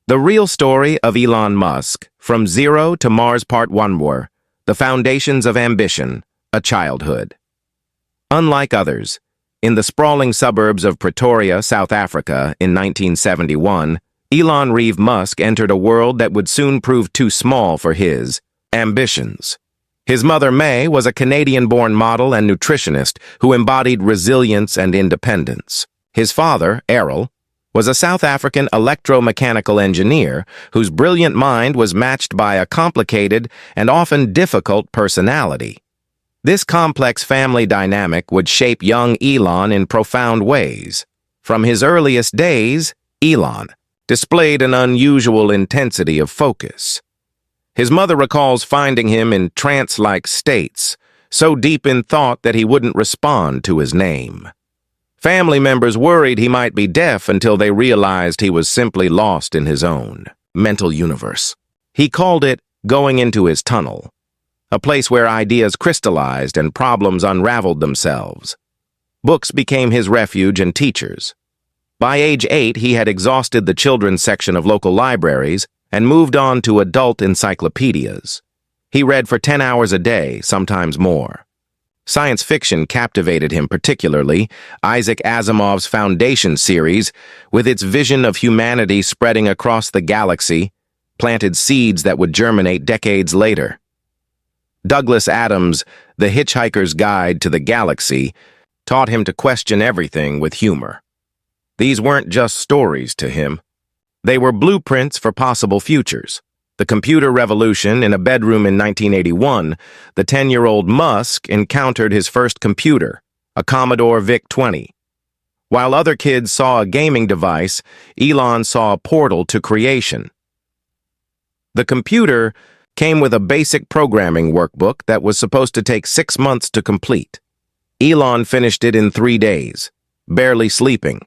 The real story of Elon Musk, From Zero to Mars Part 1 were The Foundations of Ambition, a Childhood. Unlike others, in the sprawling suburbs of Pretoria, South Africa, in 1971, Elon Reeve Musk entered a world that would soon prove too small for his ambitions. His mother, May, was a Canadian-born model and nutritionist who embodied resilience and independence. His father, Errol, was a South African electromechanical engineer whose brilliant mind was matched by a complicated and often difficult personality. This complex family dynamic would shape young Elon in profound ways. From his earliest days, Elon displayed an unusual intensity of focus. His mother recalls finding him in trance-like states, so deep in thought that he wouldn't respond to his name. Family members worried he might be deaf until they realized he was simply lost in his own mental universe. He called it going into his tunnel, a place where ideas crystallized and problems unraveled themselves. Books became his refuge and teachers. By age 8, he had exhausted the children's section of local libraries and moved on to adult encyclopedias. He read for 10 hours a day, sometimes more. Science fiction captivated him particularly. Isaac Asimov's Foundation series, with its vision of humanity spreading across the galaxy, planted seeds that would germinate decades later. Douglas Adams' The Hitchhiker's Guide to the Galaxy taught him to question everything with humor. These weren't just stories to him. They were blueprints for possible futures. The computer revolution in a bedroom in 1981, the 10-year-old Musk encountered his first computer, a Commodore VIC-20. While other kids saw a gaming device, Elon saw a portal to creation. The computer came with a basic programming workbook that was supposed to take 6 months to complete. Elon finished it in 3 days, barely sleeping.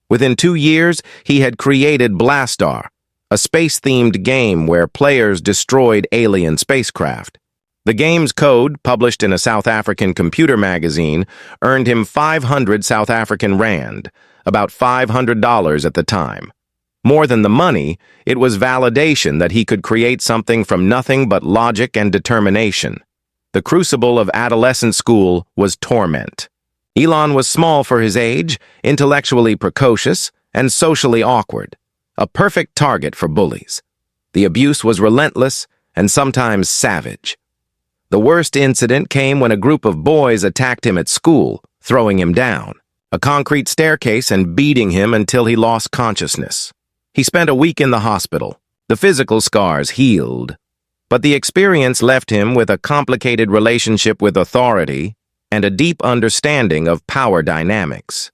Within 2 years, he had created Blastar, a space-themed game where players destroyed alien spacecraft. The game's code, published in a South African computer magazine, earned him 500 South African rand, about $500 at the time. More than the money, it was validation that he could create something from nothing but logic and determination. The crucible of adolescent school was torment. Elon was small for his age, intellectually precocious, and socially awkward. A perfect target for bullies. The abuse was relentless and sometimes savage. The worst incident came when a group of boys attacked him at school, throwing him down a concrete staircase and beating him until he lost consciousness. He spent a week in the hospital. The physical scars healed, but the experience left him with a complicated relationship with authority and a deep understanding of power dynamics.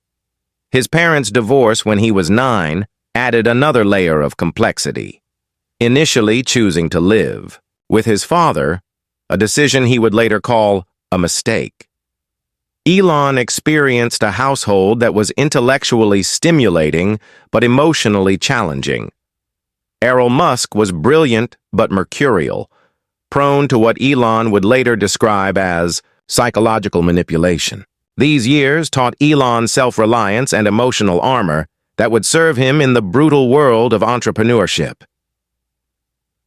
His parents' divorce when he was 9 added another layer of complexity. Initially choosing to live with his father, a decision he would later call a mistake. Elon experienced a household that was intellectually stimulating but emotionally challenging. Errol Musk was brilliant but mercurial, prone to what Elon would later describe as psychological manipulation. These years taught Elon self-reliance and emotional armor that would serve him in the brutal world of entrepreneurship.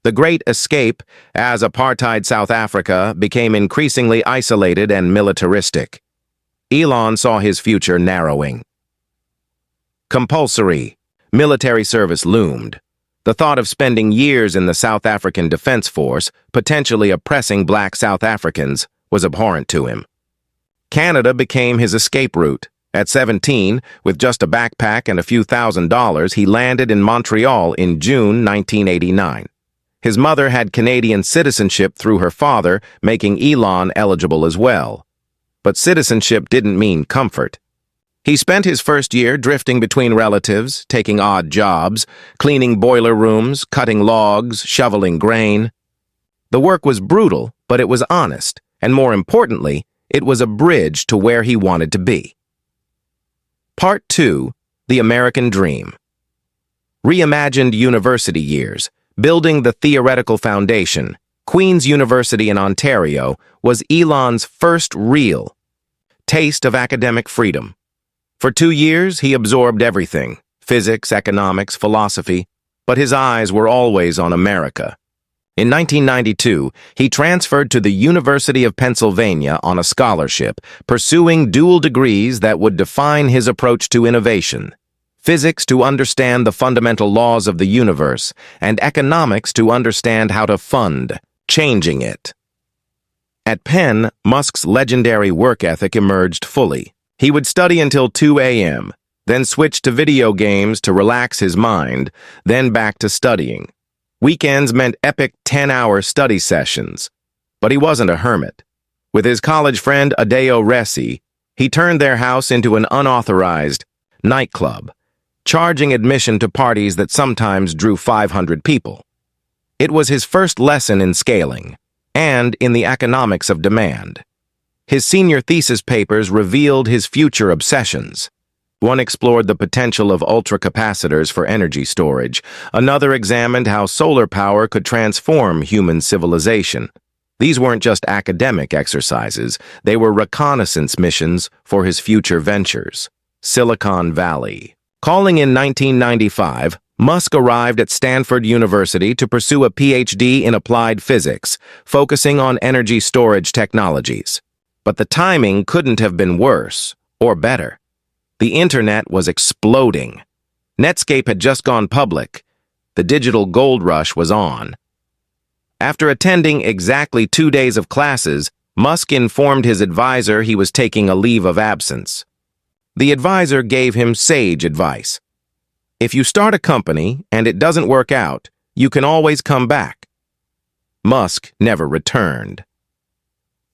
The Great Escape, as apartheid South Africa became increasingly isolated and militaristic. Elon saw his future narrowing. Compulsory military service loomed. The thought of spending years in the South African Defense Force, potentially oppressing black South Africans, was abhorrent to him. Canada became his escape route. At 17, with just a backpack and a few $1,000s, he landed in Montreal in June 1989. His mother had Canadian citizenship through her father, making Elon eligible as well. But citizenship didn't mean comfort. He spent his first year drifting between relatives, taking odd jobs, cleaning boiler rooms, cutting logs, shoveling grain. The work was brutal, but it was honest, and more importantly, it was a bridge to where he wanted to be. Part 2, The American Dream. Reimagined university years, building the theoretical foundation. Queen's University in Ontario was Elon's first real taste of academic freedom. For 2 years, he absorbed everything, physics, economics, philosophy, but his eyes were always on America. In 1992, he transferred to the University of Pennsylvania on a scholarship, pursuing dual degrees that would define his approach to innovation: physics to understand the fundamental laws of the universe, and economics to understand how to fund changing it. At Penn, Musk's legendary work ethic emerged fully. He would study until 2 a.m., then switch to video games to relax his mind, then back to studying. Weekends meant epic 10-hour study sessions. But he wasn't a hermit. With his college friend Adeo Resi, he turned their house into an unauthorized nightclub, charging admission to parties that sometimes drew 500 people. It was his first lesson in scaling and in the economics of demand. His senior thesis papers revealed his future obsessions. One explored the potential of ultracapacitors for energy storage. Another examined how solar power could transform human civilization. These weren't just academic exercises. They were reconnaissance missions for his future ventures. Silicon Valley. Calling in 1995, Musk arrived at Stanford University to pursue a PhD in applied physics, focusing on energy storage technologies. But the timing couldn't have been worse or better. The internet was exploding. Netscape had just gone public. The digital gold rush was on. After attending exactly 2 days of classes, Musk informed his advisor he was taking a leave of absence. The advisor gave him sage advice. If you start a company and it doesn't work out, you can always come back. Musk never returned.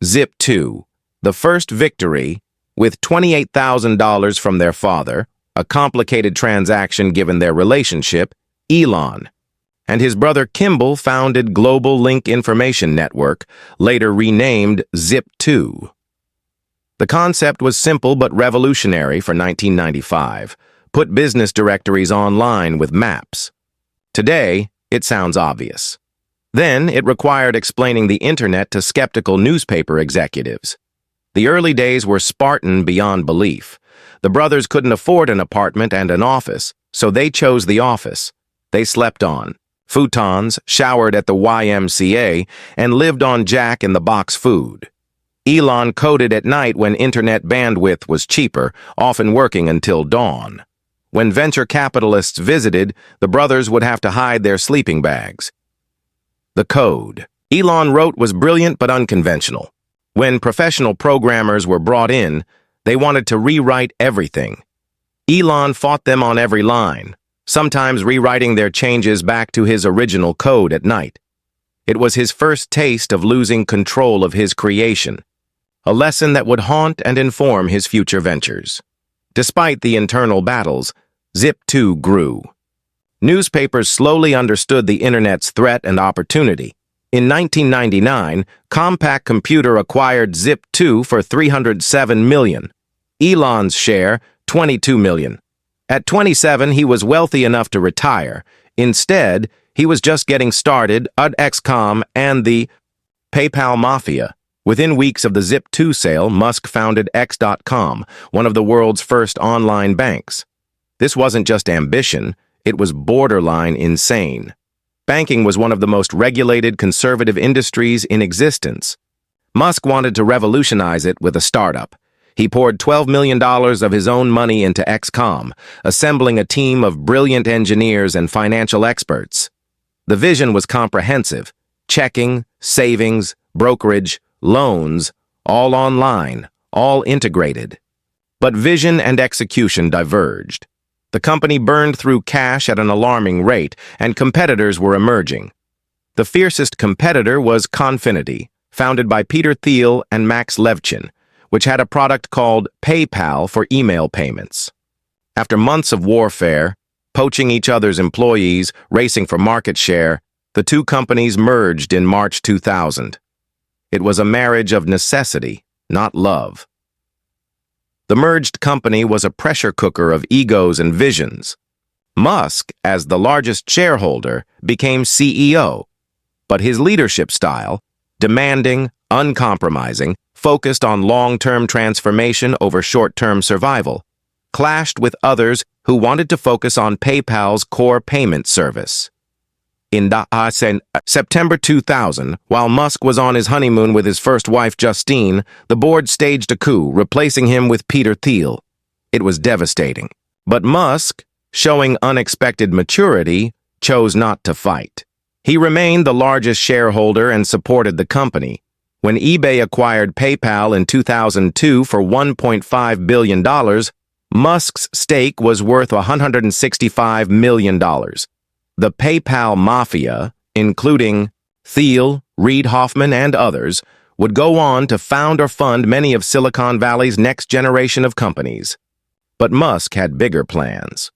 Zip2, the first victory, with $28,000 from their father, a complicated transaction given their relationship, Elon, and his brother Kimball founded Global Link Information Network, later renamed Zip2. The concept was simple but revolutionary for 1995. Put business directories online with maps. Today, it sounds obvious. Then, it required explaining the internet to skeptical newspaper executives. The early days were Spartan beyond belief. The brothers couldn't afford an apartment and an office, so they chose the office. They slept on futons, showered at the YMCA, and lived on Jack-in-the-Box food. Elon coded at night when internet bandwidth was cheaper, often working until dawn. When venture capitalists visited, the brothers would have to hide their sleeping bags. The code Elon wrote was brilliant but unconventional. When professional programmers were brought in, they wanted to rewrite everything. Elon fought them on every line, sometimes rewriting their changes back to his original code at night. It was his first taste of losing control of his creation, a lesson that would haunt and inform his future ventures. Despite the internal battles, Zip2 grew. Newspapers slowly understood the internet's threat and opportunity. In 1999, Compaq Computer acquired Zip2 for $307 million. Elon's share, $22 million. At 27, he was wealthy enough to retire. Instead, he was just getting started at XCOM and the PayPal Mafia. Within weeks of the Zip2 sale, Musk founded X.com, one of the world's first online banks. This wasn't just ambition, it was borderline insane. Banking was one of the most regulated conservative industries in existence. Musk wanted to revolutionize it with a startup. He poured $12 million of his own money into XCOM, assembling a team of brilliant engineers and financial experts. The vision was comprehensive: checking, savings, brokerage, loans, all online, all integrated. But vision and execution diverged. The company burned through cash at an alarming rate, and competitors were emerging. The fiercest competitor was Confinity, founded by Peter Thiel and Max Levchin, which had a product called PayPal for email payments. After months of warfare, poaching each other's employees, racing for market share, the two companies merged in March 2000. It was a marriage of necessity, not love. The merged company was a pressure cooker of egos and visions. Musk, as the largest shareholder, became CEO, but his leadership style, demanding, uncompromising, focused on long-term transformation over short-term survival, clashed with others who wanted to focus on PayPal's core payment service. In September 2000, while Musk was on his honeymoon with his first wife, Justine, the board staged a coup, replacing him with Peter Thiel. It was devastating. But Musk, showing unexpected maturity, chose not to fight. He remained the largest shareholder and supported the company. When eBay acquired PayPal in 2002 for $1.5 billion, Musk's stake was worth $165 million. The PayPal mafia, including Thiel, Reid Hoffman, and others, would go on to found or fund many of Silicon Valley's next generation of companies. But Musk had bigger plans.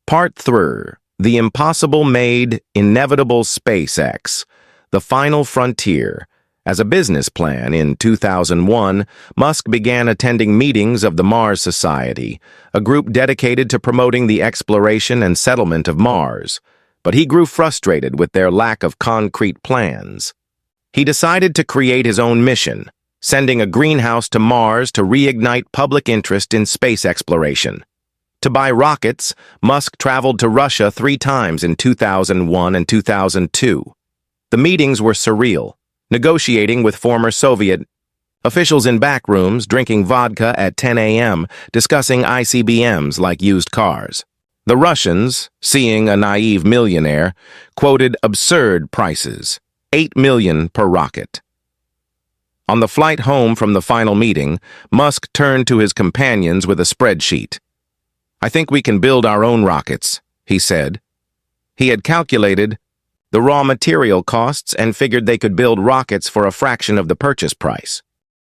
Part 3. The Impossible Made Inevitable SpaceX, the Final Frontier. As a business plan, in 2001, Musk began attending meetings of the Mars Society, a group dedicated to promoting the exploration and settlement of Mars. But he grew frustrated with their lack of concrete plans. He decided to create his own mission, sending a greenhouse to Mars to reignite public interest in space exploration. To buy rockets, Musk traveled to Russia 3 times in 2001 and 2002. The meetings were surreal, negotiating with former Soviet officials in back rooms, drinking vodka at 10 a.m., discussing ICBMs like used cars. The Russians, seeing a naive millionaire, quoted absurd prices, $8 million per rocket. On the flight home from the final meeting, Musk turned to his companions with a spreadsheet. "I think we can build our own rockets," he said. He had calculated the raw material costs and figured they could build rockets for a fraction of the purchase price.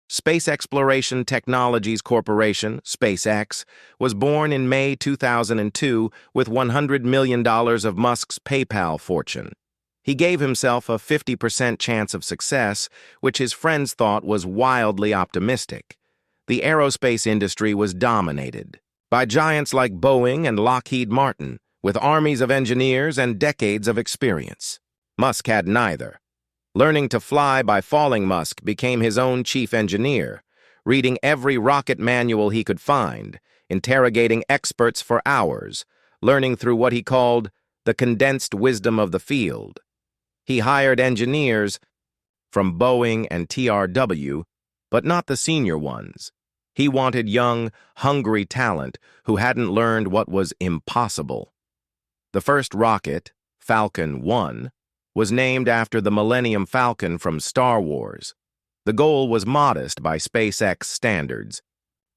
Space Exploration Technologies Corporation, SpaceX, was born in May 2002 with $100 million of Musk's PayPal fortune. He gave himself a 50% chance of success, which his friends thought was wildly optimistic. The aerospace industry was dominated by giants like Boeing and Lockheed Martin, with armies of engineers and decades of experience. Musk had neither. Learning to fly by falling, Musk became his own chief engineer, reading every rocket manual he could find, interrogating experts for hours, learning through what he called the condensed wisdom of the field. He hired engineers from Boeing and TRW, but not the senior ones. He wanted young, hungry talent who hadn't learned what was impossible. The first rocket, Falcon 1, was named after the Millennium Falcon from Star Wars. The goal was modest by SpaceX standards,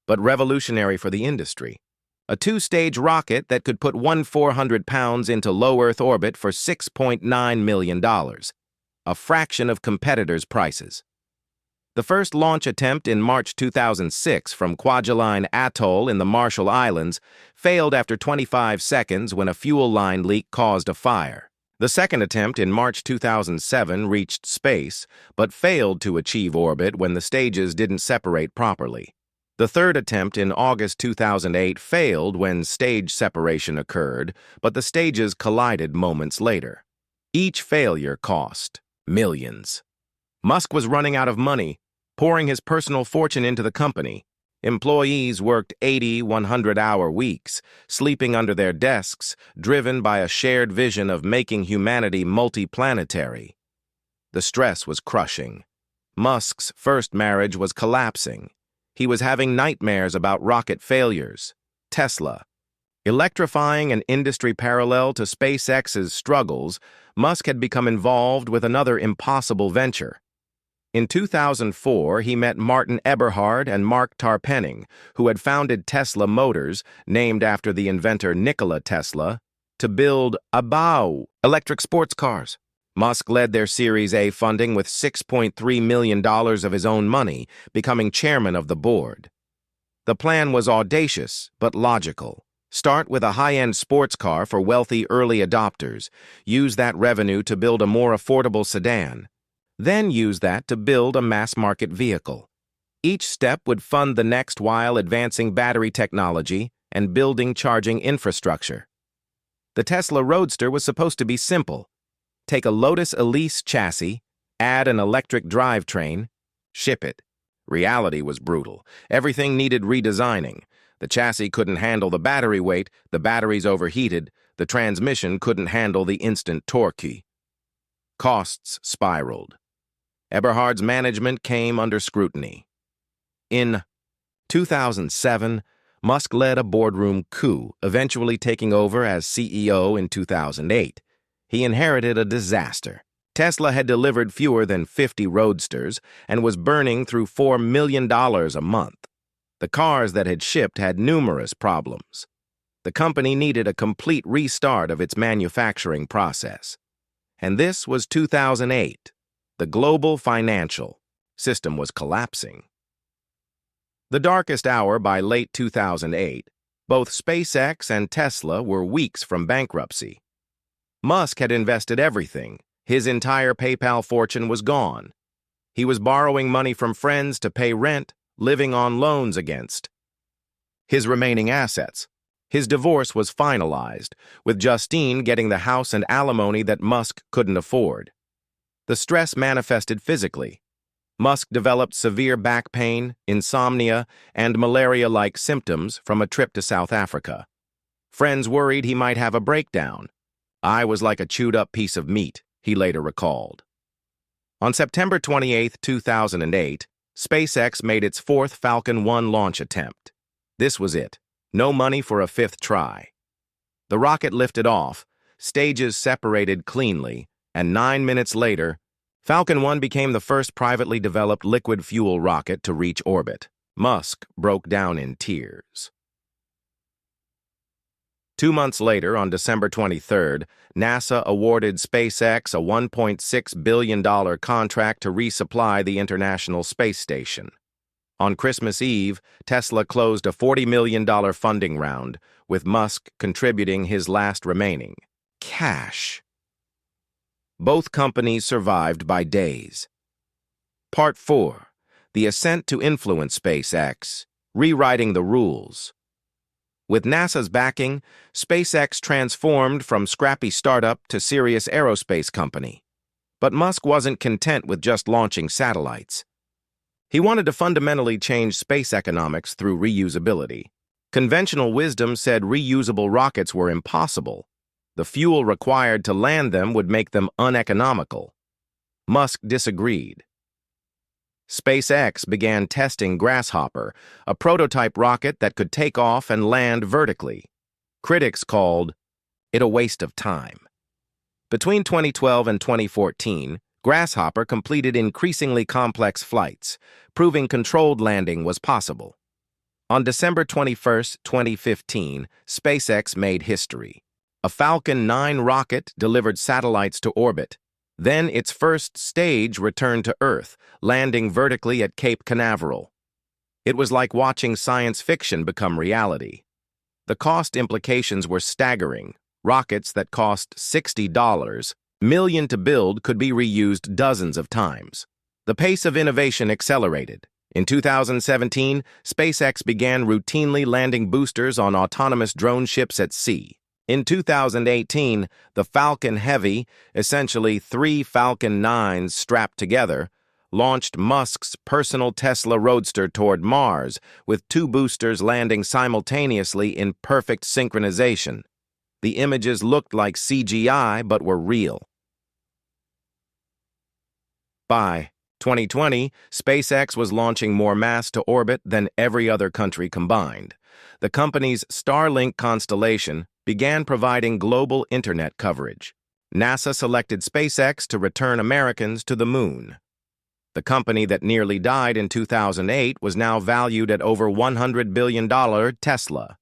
but revolutionary for the industry. A 2-stage rocket that could put 1/400 pounds into low Earth orbit for $6.9 million, a fraction of competitors' prices. The first launch attempt in March 2006 from Kwajalein Atoll in the Marshall Islands failed after 25 seconds when a fuel line leak caused a fire. The second attempt in March 2007 reached space, but failed to achieve orbit when the stages didn't separate properly. The third attempt in August 2008 failed when stage separation occurred, but the stages collided moments later. Each failure cost millions. Musk was running out of money, pouring his personal fortune into the company. Employees worked 80, 100-hour weeks, sleeping under their desks, driven by a shared vision of making humanity multiplanetary. The stress was crushing. Musk's first marriage was collapsing. He was having nightmares about rocket failures. Tesla. Electrifying an industry parallel to SpaceX's struggles, Musk had become involved with another impossible venture. In 2004, he met Martin Eberhard and Mark Tarpenning, who had founded Tesla Motors, named after the inventor Nikola Tesla, to build electric sports cars. Musk led their Series A funding with $6.3 million of his own money, becoming chairman of the board. The plan was audacious but logical. Start with a high-end sports car for wealthy early adopters, use that revenue to build a more affordable sedan, then use that to build a mass-market vehicle. Each step would fund the next while advancing battery technology and building charging infrastructure. The Tesla Roadster was supposed to be simple. Take a Lotus Elise chassis, add an electric drivetrain, ship it. Reality was brutal. Everything needed redesigning. The chassis couldn't handle the battery weight, the batteries overheated, the transmission couldn't handle the instant torque. Costs spiraled. Eberhard's management came under scrutiny. In 2007, Musk led a boardroom coup, eventually taking over as CEO in 2008. He inherited a disaster. Tesla had delivered fewer than 50 roadsters and was burning through $4 million a month. The cars that had shipped had numerous problems. The company needed a complete restart of its manufacturing process. And this was 2008. The global financial system was collapsing. The darkest hour by late 2008, both SpaceX and Tesla were weeks from bankruptcy. Musk had invested everything. His entire PayPal fortune was gone. He was borrowing money from friends to pay rent, living on loans against his remaining assets. His divorce was finalized, with Justine getting the house and alimony that Musk couldn't afford. The stress manifested physically. Musk developed severe back pain, insomnia, and malaria-like symptoms from a trip to South Africa. Friends worried he might have a breakdown. "I was like a chewed-up piece of meat," he later recalled. On September 28, 2008, SpaceX made its fourth Falcon 1 launch attempt. This was it. No money for a fifth try. The rocket lifted off, stages separated cleanly, and 9 minutes later, Falcon 1 became the first privately developed liquid fuel rocket to reach orbit. Musk broke down in tears. 2 months later, on December 23rd, NASA awarded SpaceX a $1.6 billion contract to resupply the International Space Station. On Christmas Eve, Tesla closed a $40 million funding round, with Musk contributing his last remaining cash. Both companies survived by days. Part 4. The Ascent to Influence SpaceX, Rewriting the Rules. With NASA's backing, SpaceX transformed from scrappy startup to serious aerospace company. But Musk wasn't content with just launching satellites. He wanted to fundamentally change space economics through reusability. Conventional wisdom said reusable rockets were impossible. The fuel required to land them would make them uneconomical. Musk disagreed. SpaceX began testing Grasshopper, a prototype rocket that could take off and land vertically. Critics called it a waste of time. Between 2012 and 2014, Grasshopper completed increasingly complex flights, proving controlled landing was possible. On December 21, 2015, SpaceX made history. A Falcon 9 rocket delivered satellites to orbit. Then its first stage returned to Earth, landing vertically at Cape Canaveral. It was like watching science fiction become reality. The cost implications were staggering. Rockets that cost $60 million to build could be reused dozens of times. The pace of innovation accelerated. In 2017, SpaceX began routinely landing boosters on autonomous drone ships at sea. In 2018, the Falcon Heavy, essentially 3 Falcon 9s strapped together, launched Musk's personal Tesla Roadster toward Mars, with 2 boosters landing simultaneously in perfect synchronization. The images looked like CGI but were real. By 2020, SpaceX was launching more mass to orbit than every other country combined. The company's Starlink constellation began providing global internet coverage. NASA selected SpaceX to return Americans to the moon. The company that nearly died in 2008 was now valued at over $100 billion. Tesla.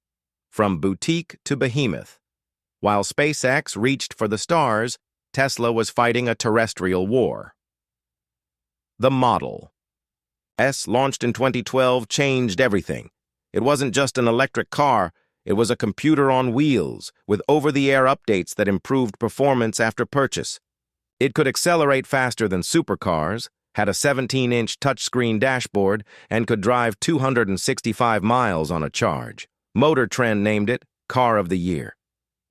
From boutique to behemoth. While SpaceX reached for the stars, Tesla was fighting a terrestrial war. The Model S, launched in 2012, changed everything. It wasn't just an electric car, it was a computer on wheels, with over-the-air updates that improved performance after purchase. It could accelerate faster than supercars, had a 17-inch touchscreen dashboard, and could drive 265 miles on a charge. Motor Trend named it Car of the Year.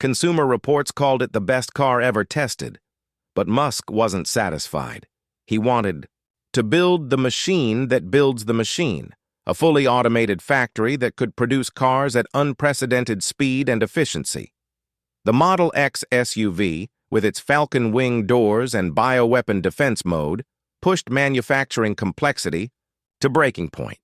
Consumer Reports called it the best car ever tested. But Musk wasn't satisfied. He wanted to build the machine that builds the machine, a fully automated factory that could produce cars at unprecedented speed and efficiency. The Model X SUV, with its Falcon Wing doors and bioweapon defense mode, pushed manufacturing complexity to breaking point.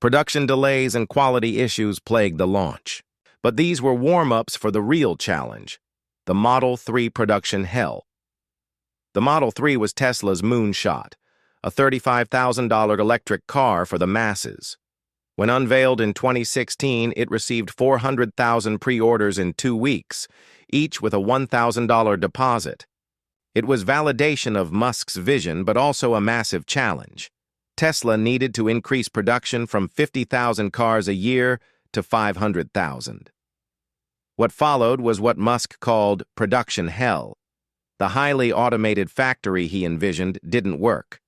Production delays and quality issues plagued the launch. But these were warm-ups for the real challenge, the Model 3 production hell. The Model 3 was Tesla's moonshot, a $35,000 electric car for the masses. When unveiled in 2016, it received 400,000 pre-orders in 2 weeks, each with a $1,000 deposit. It was validation of Musk's vision, but also a massive challenge. Tesla needed to increase production from 50,000 cars a year to 500,000. What followed was what Musk called production hell. The highly automated factory he envisioned didn't work.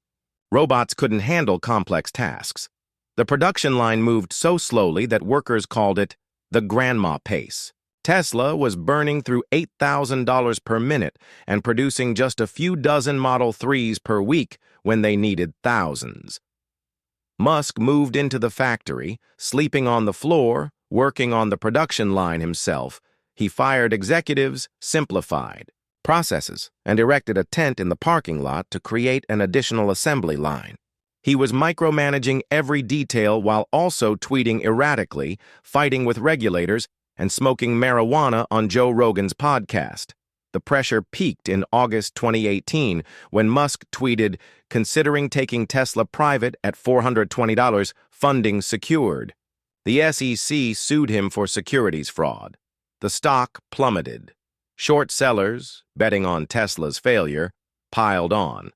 Robots couldn't handle complex tasks. The production line moved so slowly that workers called it the grandma pace. Tesla was burning through $8,000 per minute and producing just a few dozen Model 3s per week when they needed thousands. Musk moved into the factory, sleeping on the floor, working on the production line himself. He fired executives, simplified processes, and erected a tent in the parking lot to create an additional assembly line. He was micromanaging every detail while also tweeting erratically, fighting with regulators, and smoking marijuana on Joe Rogan's podcast. The pressure peaked in August 2018 when Musk tweeted, "Considering taking Tesla private at $420, funding secured." The SEC sued him for securities fraud. The stock plummeted. Short sellers, betting on Tesla's failure, piled on.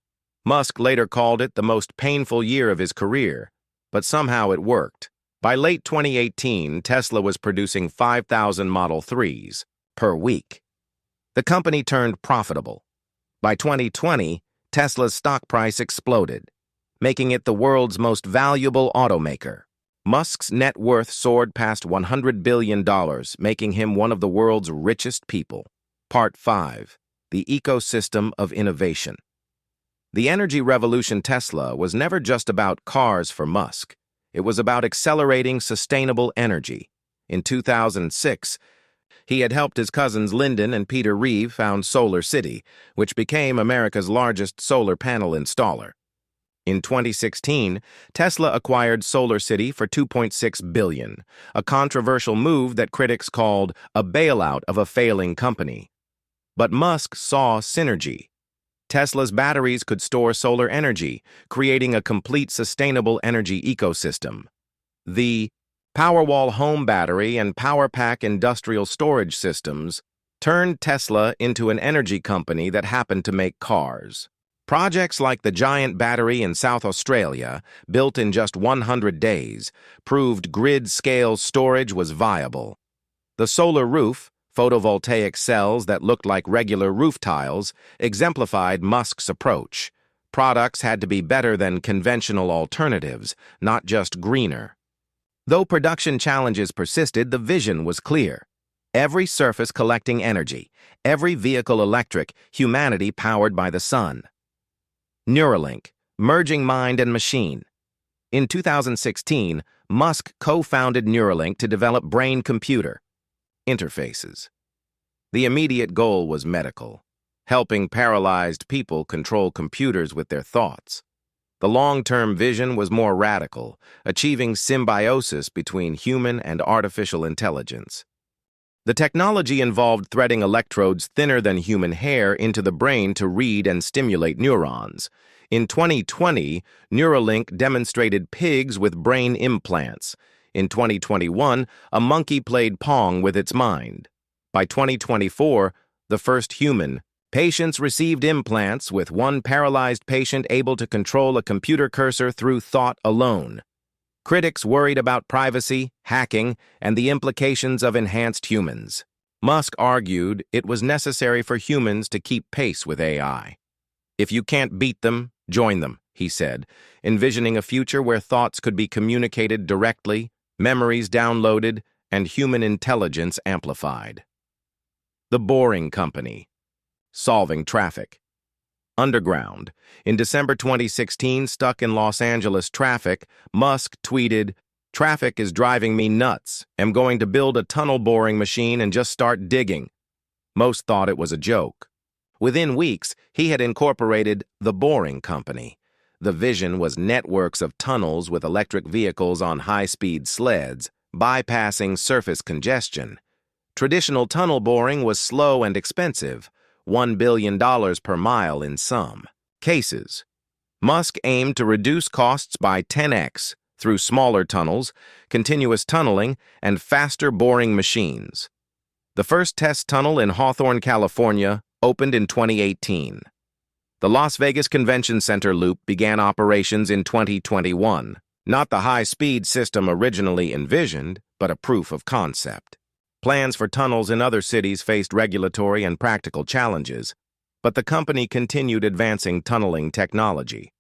Musk later called it the most painful year of his career, but somehow it worked. By late 2018, Tesla was producing 5,000 Model 3s per week. The company turned profitable. By 2020, Tesla's stock price exploded, making it the world's most valuable automaker. Musk's net worth soared past $100 billion, making him one of the world's richest people. Part 5. The Ecosystem of Innovation. The energy revolution Tesla was never just about cars for Musk. It was about accelerating sustainable energy. In 2006, he had helped his cousins Lyndon and Peter Reeve found Solar City, which became America's largest solar panel installer. In 2016, Tesla acquired Solar City for $2.6 billion, a controversial move that critics called a bailout of a failing company. But Musk saw synergy. Tesla's batteries could store solar energy, creating a complete sustainable energy ecosystem. The Powerwall home battery and PowerPack industrial storage systems turned Tesla into an energy company that happened to make cars. Projects like the giant battery in South Australia, built in just 100 days, proved grid-scale storage was viable. The solar roof, photovoltaic cells that looked like regular roof tiles, exemplified Musk's approach. Products had to be better than conventional alternatives, not just greener. Though production challenges persisted, the vision was clear. Every surface collecting energy, every vehicle electric, humanity powered by the sun. Neuralink, merging mind and machine. In 2016, Musk co-founded Neuralink to develop brain-computer interfaces. The immediate goal was medical, helping paralyzed people control computers with their thoughts. The long-term vision was more radical, achieving symbiosis between human and artificial intelligence. The technology involved threading electrodes thinner than human hair into the brain to read and stimulate neurons. In 2020, Neuralink demonstrated pigs with brain implants. In 2021, a monkey played Pong with its mind. By 2024, the first human patients received implants, with one paralyzed patient able to control a computer cursor through thought alone. Critics worried about privacy, hacking, and the implications of enhanced humans. Musk argued it was necessary for humans to keep pace with AI. "If you can't beat them, join them," he said, envisioning a future where thoughts could be communicated directly, memories downloaded, and human intelligence amplified. The Boring Company. Solving traffic. Underground. In December 2016, stuck in Los Angeles traffic, Musk tweeted, Traffic is driving me nuts. I'm going to build a tunnel boring machine and just start digging. Most thought it was a joke. Within weeks, he had incorporated the Boring Company. The vision was networks of tunnels with electric vehicles on high-speed sleds, bypassing surface congestion. Traditional tunnel boring was slow and expensive, $1 billion per mile in some cases. Musk aimed to reduce costs by 10x through smaller tunnels, continuous tunneling, and faster boring machines. The first test tunnel in Hawthorne, California, opened in 2018. The Las Vegas Convention Center loop began operations in 2021, not the high-speed system originally envisioned, but a proof of concept. Plans for tunnels in other cities faced regulatory and practical challenges, but the company continued advancing tunneling technology.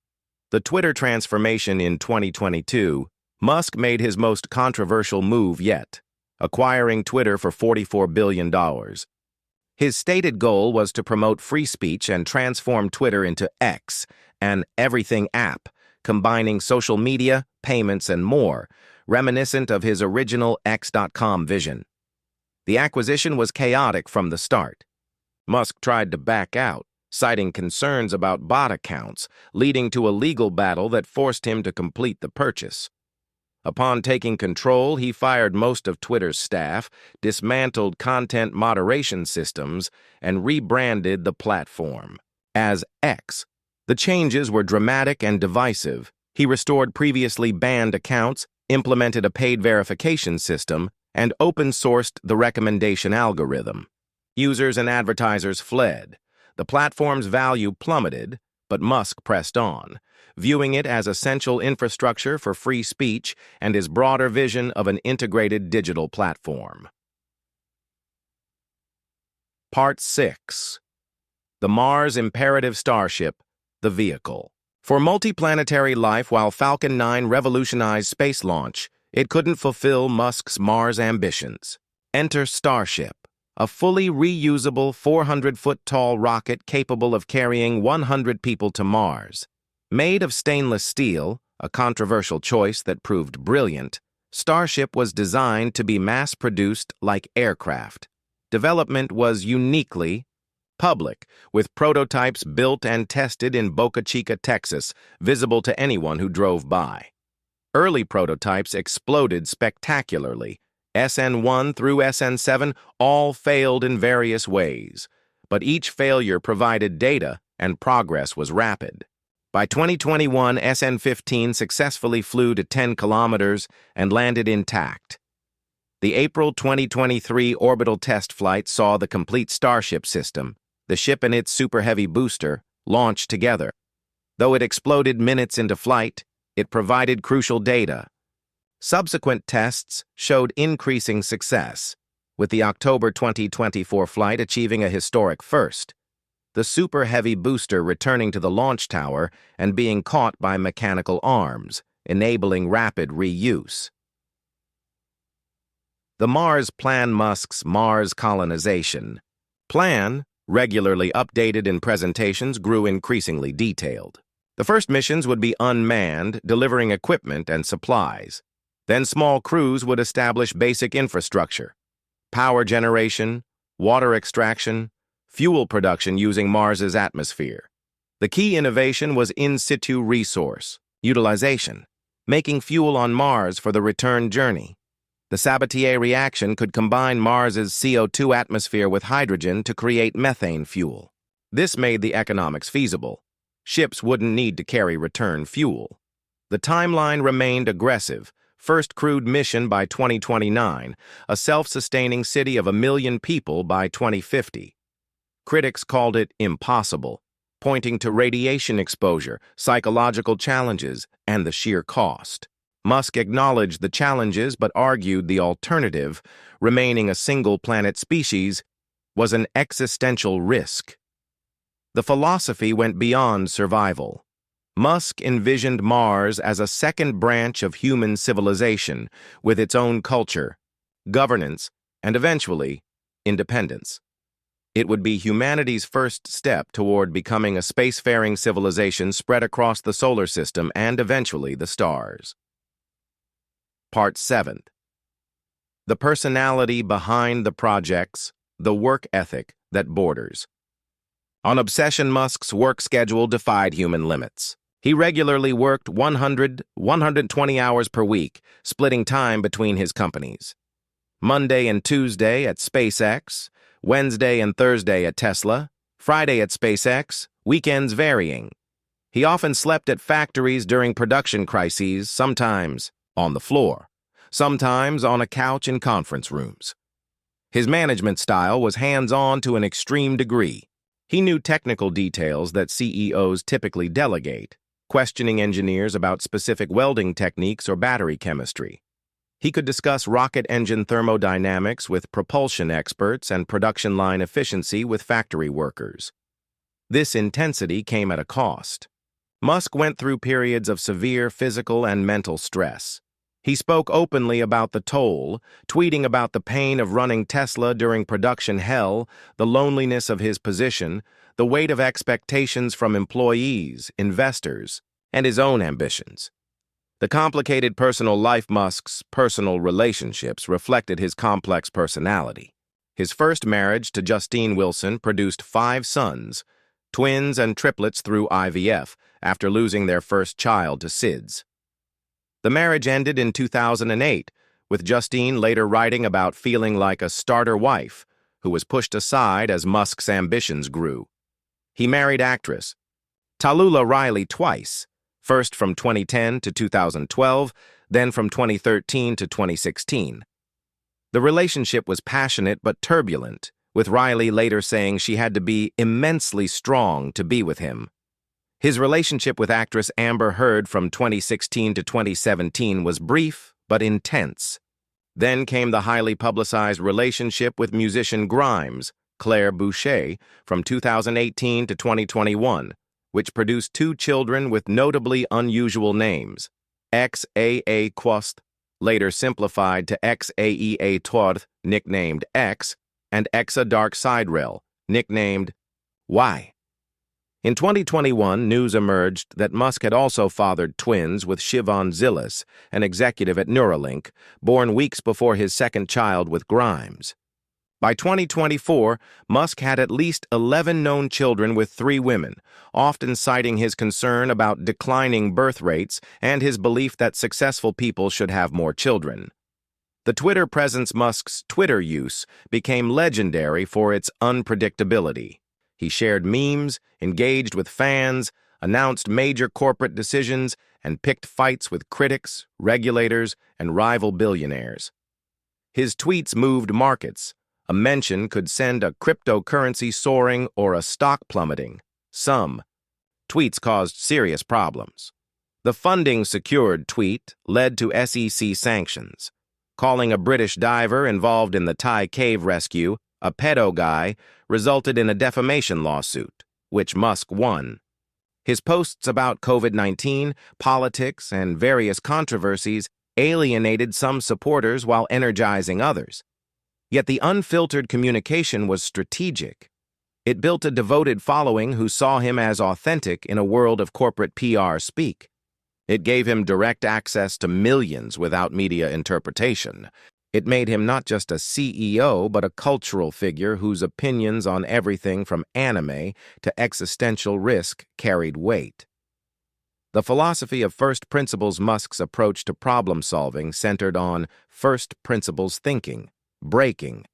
The Twitter transformation in 2022, Musk made his most controversial move yet, acquiring Twitter for $44 billion. His stated goal was to promote free speech and transform Twitter into X, an everything app, combining social media, payments, and more, reminiscent of his original X.com vision. The acquisition was chaotic from the start. Musk tried to back out, citing concerns about bot accounts, leading to a legal battle that forced him to complete the purchase. Upon taking control, he fired most of Twitter's staff, dismantled content moderation systems, and rebranded the platform as X. The changes were dramatic and divisive. He restored previously banned accounts, implemented a paid verification system, and open-sourced the recommendation algorithm. Users and advertisers fled. The platform's value plummeted, but Musk pressed on, viewing it as essential infrastructure for free speech and his broader vision of an integrated digital platform. Part 6. The Mars Imperative Starship, the Vehicle. For multiplanetary life, while Falcon 9 revolutionized space launch, it couldn't fulfill Musk's Mars ambitions. Enter Starship, a fully reusable 400-foot-tall rocket capable of carrying 100 people to Mars. Made of stainless steel, a controversial choice that proved brilliant, Starship was designed to be mass-produced like aircraft. Development was uniquely public, with prototypes built and tested in Boca Chica, Texas, visible to anyone who drove by. Early prototypes exploded spectacularly. SN1 through SN7 all failed in various ways, but each failure provided data and progress was rapid. By 2021, SN15 successfully flew to 10 kilometers and landed intact. The April 2023 orbital test flight saw the complete Starship system, the ship and its Super Heavy booster, launch together. Though it exploded minutes into flight, it provided crucial data. Subsequent tests showed increasing success, with the October 2024 flight achieving a historic first, the Super Heavy booster returning to the launch tower and being caught by mechanical arms, enabling rapid reuse. The Mars Plan. Musk's Mars colonization plan, regularly updated in presentations, grew increasingly detailed. The first missions would be unmanned, delivering equipment and supplies. Then small crews would establish basic infrastructure, power generation, water extraction, fuel production using Mars's atmosphere. The key innovation was in situ resource utilization, making fuel on Mars for the return journey. The Sabatier reaction could combine Mars's CO2 atmosphere with hydrogen to create methane fuel. This made the economics feasible. Ships wouldn't need to carry return fuel. The timeline remained aggressive. First crewed mission by 2029, a self-sustaining city of 1 million people by 2050. Critics called it impossible, pointing to radiation exposure, psychological challenges, and the sheer cost. Musk acknowledged the challenges but argued the alternative, remaining a single-planet species, was an existential risk. The philosophy went beyond survival. Musk envisioned Mars as a second branch of human civilization, with its own culture, governance, and eventually, independence. It would be humanity's first step toward becoming a spacefaring civilization spread across the solar system and eventually the stars. Part 7. The personality behind the projects, the work ethic that borders. On obsession, Musk's work schedule defied human limits. He regularly worked 120 hours per week, splitting time between his companies. Monday and Tuesday at SpaceX, Wednesday and Thursday at Tesla, Friday at SpaceX, weekends varying. He often slept at factories during production crises, sometimes on the floor, sometimes on a couch in conference rooms. His management style was hands-on to an extreme degree. He knew technical details that CEOs typically delegate, questioning engineers about specific welding techniques or battery chemistry. He could discuss rocket engine thermodynamics with propulsion experts and production line efficiency with factory workers. This intensity came at a cost. Musk went through periods of severe physical and mental stress. He spoke openly about the toll, tweeting about the pain of running Tesla during production hell, the loneliness of his position, the weight of expectations from employees, investors, and his own ambitions. The complicated personal life Musk's personal relationships reflected his complex personality. His first marriage to Justine Wilson produced 5 sons, twins and triplets through IVF, after losing their first child to SIDS. The marriage ended in 2008, with Justine later writing about feeling like a starter wife who was pushed aside as Musk's ambitions grew. He married actress Talulah Riley twice, first from 2010 to 2012, then from 2013 to 2016. The relationship was passionate but turbulent, with Riley later saying she had to be immensely strong to be with him. His relationship with actress Amber Heard from 2016 to 2017 was brief but intense. Then came the highly publicized relationship with musician Grimes, Claire Boucher, from 2018 to 2021, which produced 2 children with notably unusual names, XAA Quost, later simplified to XAEA Torth, nicknamed X, and Exa Dark Siderel, nicknamed Y. In 2021, news emerged that Musk had also fathered twins with Siobhan Zilis, an executive at Neuralink, born weeks before his second child with Grimes. By 2024, Musk had at least 11 known children with 3 women, often citing his concern about declining birth rates and his belief that successful people should have more children. The Twitter presence Musk's Twitter use became legendary for its unpredictability. He shared memes, engaged with fans, announced major corporate decisions, and picked fights with critics, regulators, and rival billionaires. His tweets moved markets. A mention could send a cryptocurrency soaring or a stock plummeting. Some tweets caused serious problems. The funding secured tweet led to SEC sanctions. Calling a British diver involved in the Thai cave rescue a pedo guy resulted in a defamation lawsuit, which Musk won. His posts about COVID-19, politics, and various controversies alienated some supporters while energizing others. Yet the unfiltered communication was strategic. It built a devoted following who saw him as authentic in a world of corporate PR speak. It gave him direct access to millions without media interpretation. It made him not just a CEO, but a cultural figure whose opinions on everything from anime to existential risk carried weight. The philosophy of first principles Musk's approach to problem-solving centered on first principles thinking, breaking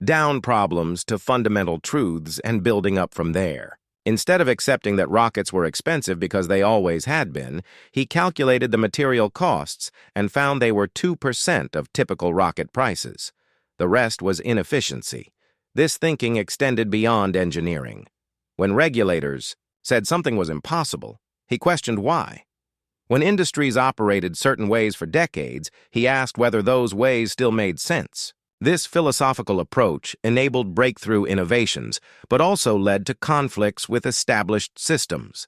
down problems to fundamental truths and building up from there. Instead of accepting that rockets were expensive because they always had been, he calculated the material costs and found they were 2% of typical rocket prices. The rest was inefficiency. This thinking extended beyond engineering. When regulators said something was impossible, he questioned why. When industries operated certain ways for decades, he asked whether those ways still made sense. This philosophical approach enabled breakthrough innovations, but also led to conflicts with established systems.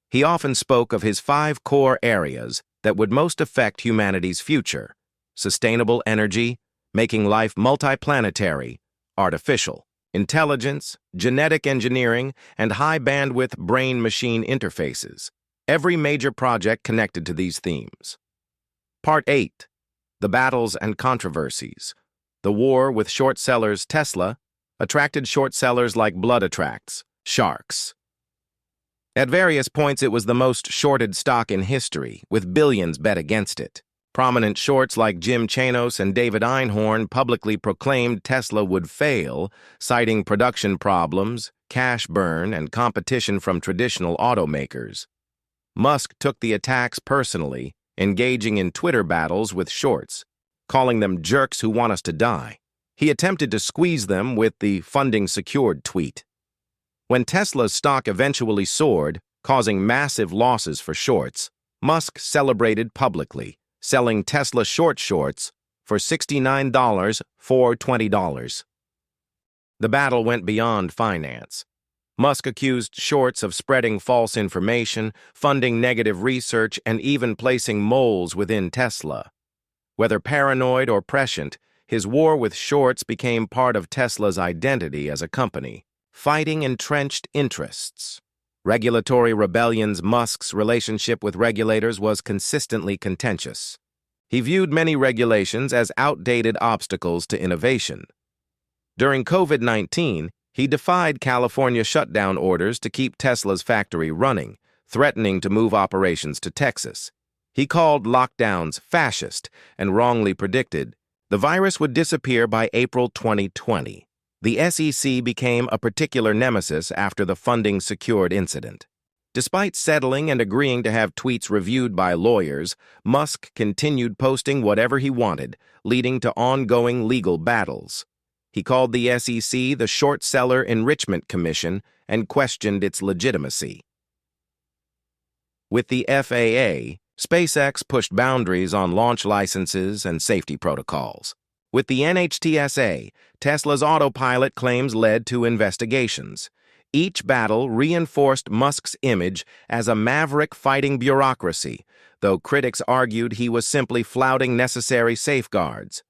He often spoke of his 5 core areas that would most affect humanity's future: sustainable energy, making life multiplanetary, artificial intelligence, genetic engineering, and high-bandwidth brain-machine interfaces. Every major project connected to these themes. Part 8. The battles and controversies. The war with short sellers Tesla attracted short sellers like blood attracts, sharks. At various points, it was the most shorted stock in history, with billions bet against it. Prominent shorts like Jim Chanos and David Einhorn publicly proclaimed Tesla would fail, citing production problems, cash burn, and competition from traditional automakers. Musk took the attacks personally, engaging in Twitter battles with shorts, calling them jerks who want us to die. He attempted to squeeze them with the funding secured tweet. When Tesla's stock eventually soared, causing massive losses for shorts, Musk celebrated publicly, selling Tesla shorts for $69 for $20. The battle went beyond finance. Musk accused shorts of spreading false information, funding negative research, and even placing moles within Tesla. Whether paranoid or prescient, his war with shorts became part of Tesla's identity as a company, fighting entrenched interests. Regulatory rebellions. Musk's relationship with regulators was consistently contentious. He viewed many regulations as outdated obstacles to innovation. During COVID-19, he defied California shutdown orders to keep Tesla's factory running, threatening to move operations to Texas. He called lockdowns fascist and wrongly predicted the virus would disappear by April 2020. The SEC became a particular nemesis after the funding secured incident. Despite settling and agreeing to have tweets reviewed by lawyers, Musk continued posting whatever he wanted, leading to ongoing legal battles. He called the SEC the Short Seller Enrichment Commission and questioned its legitimacy. With the FAA, SpaceX pushed boundaries on launch licenses and safety protocols. With the NHTSA, Tesla's autopilot claims led to investigations. Each battle reinforced Musk's image as a maverick fighting bureaucracy, though critics argued he was simply flouting necessary safeguards.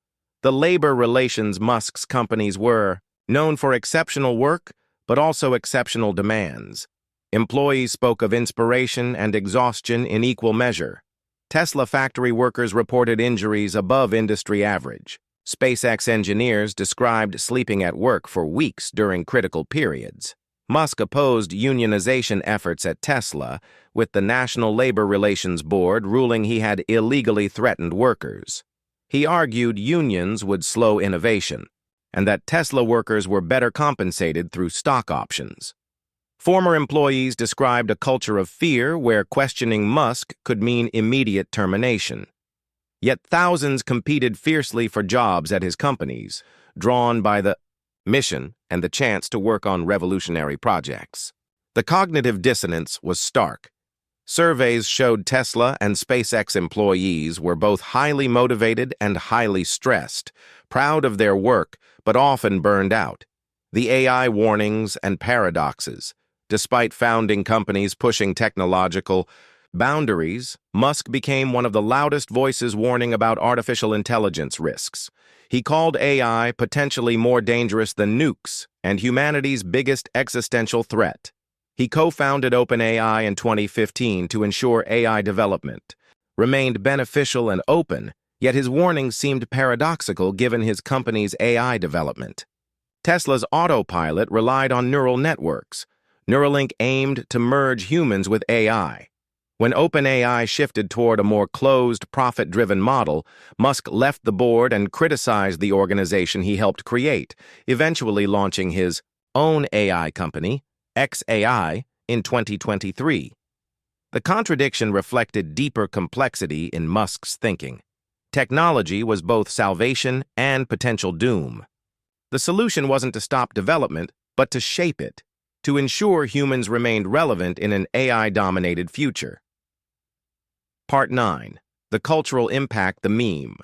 The labor relations Musk's companies were known for exceptional work, but also exceptional demands. Employees spoke of inspiration and exhaustion in equal measure. Tesla factory workers reported injuries above industry average. SpaceX engineers described sleeping at work for weeks during critical periods. Musk opposed unionization efforts at Tesla, with the National Labor Relations Board ruling he had illegally threatened workers. He argued unions would slow innovation, and that Tesla workers were better compensated through stock options. Former employees described a culture of fear where questioning Musk could mean immediate termination. Yet thousands competed fiercely for jobs at his companies, drawn by the mission and the chance to work on revolutionary projects. The cognitive dissonance was stark. Surveys showed Tesla and SpaceX employees were both highly motivated and highly stressed, proud of their work, but often burned out. The AI warnings and paradoxes. Despite founding companies pushing technological boundaries, Musk became one of the loudest voices warning about artificial intelligence risks. He called AI potentially more dangerous than nukes and humanity's biggest existential threat. He co-founded OpenAI in 2015 to ensure AI development remained beneficial and open, yet his warnings seemed paradoxical given his company's AI development. Tesla's autopilot relied on neural networks. Neuralink aimed to merge humans with AI. When OpenAI shifted toward a more closed, profit-driven model, Musk left the board and criticized the organization he helped create, eventually launching his own AI company, xAI, in 2023. The contradiction reflected deeper complexity in Musk's thinking. Technology was both salvation and potential doom. The solution wasn't to stop development, but to shape it, to ensure humans remained relevant in an AI-dominated future. Part 9. The Cultural Impact. The Meme.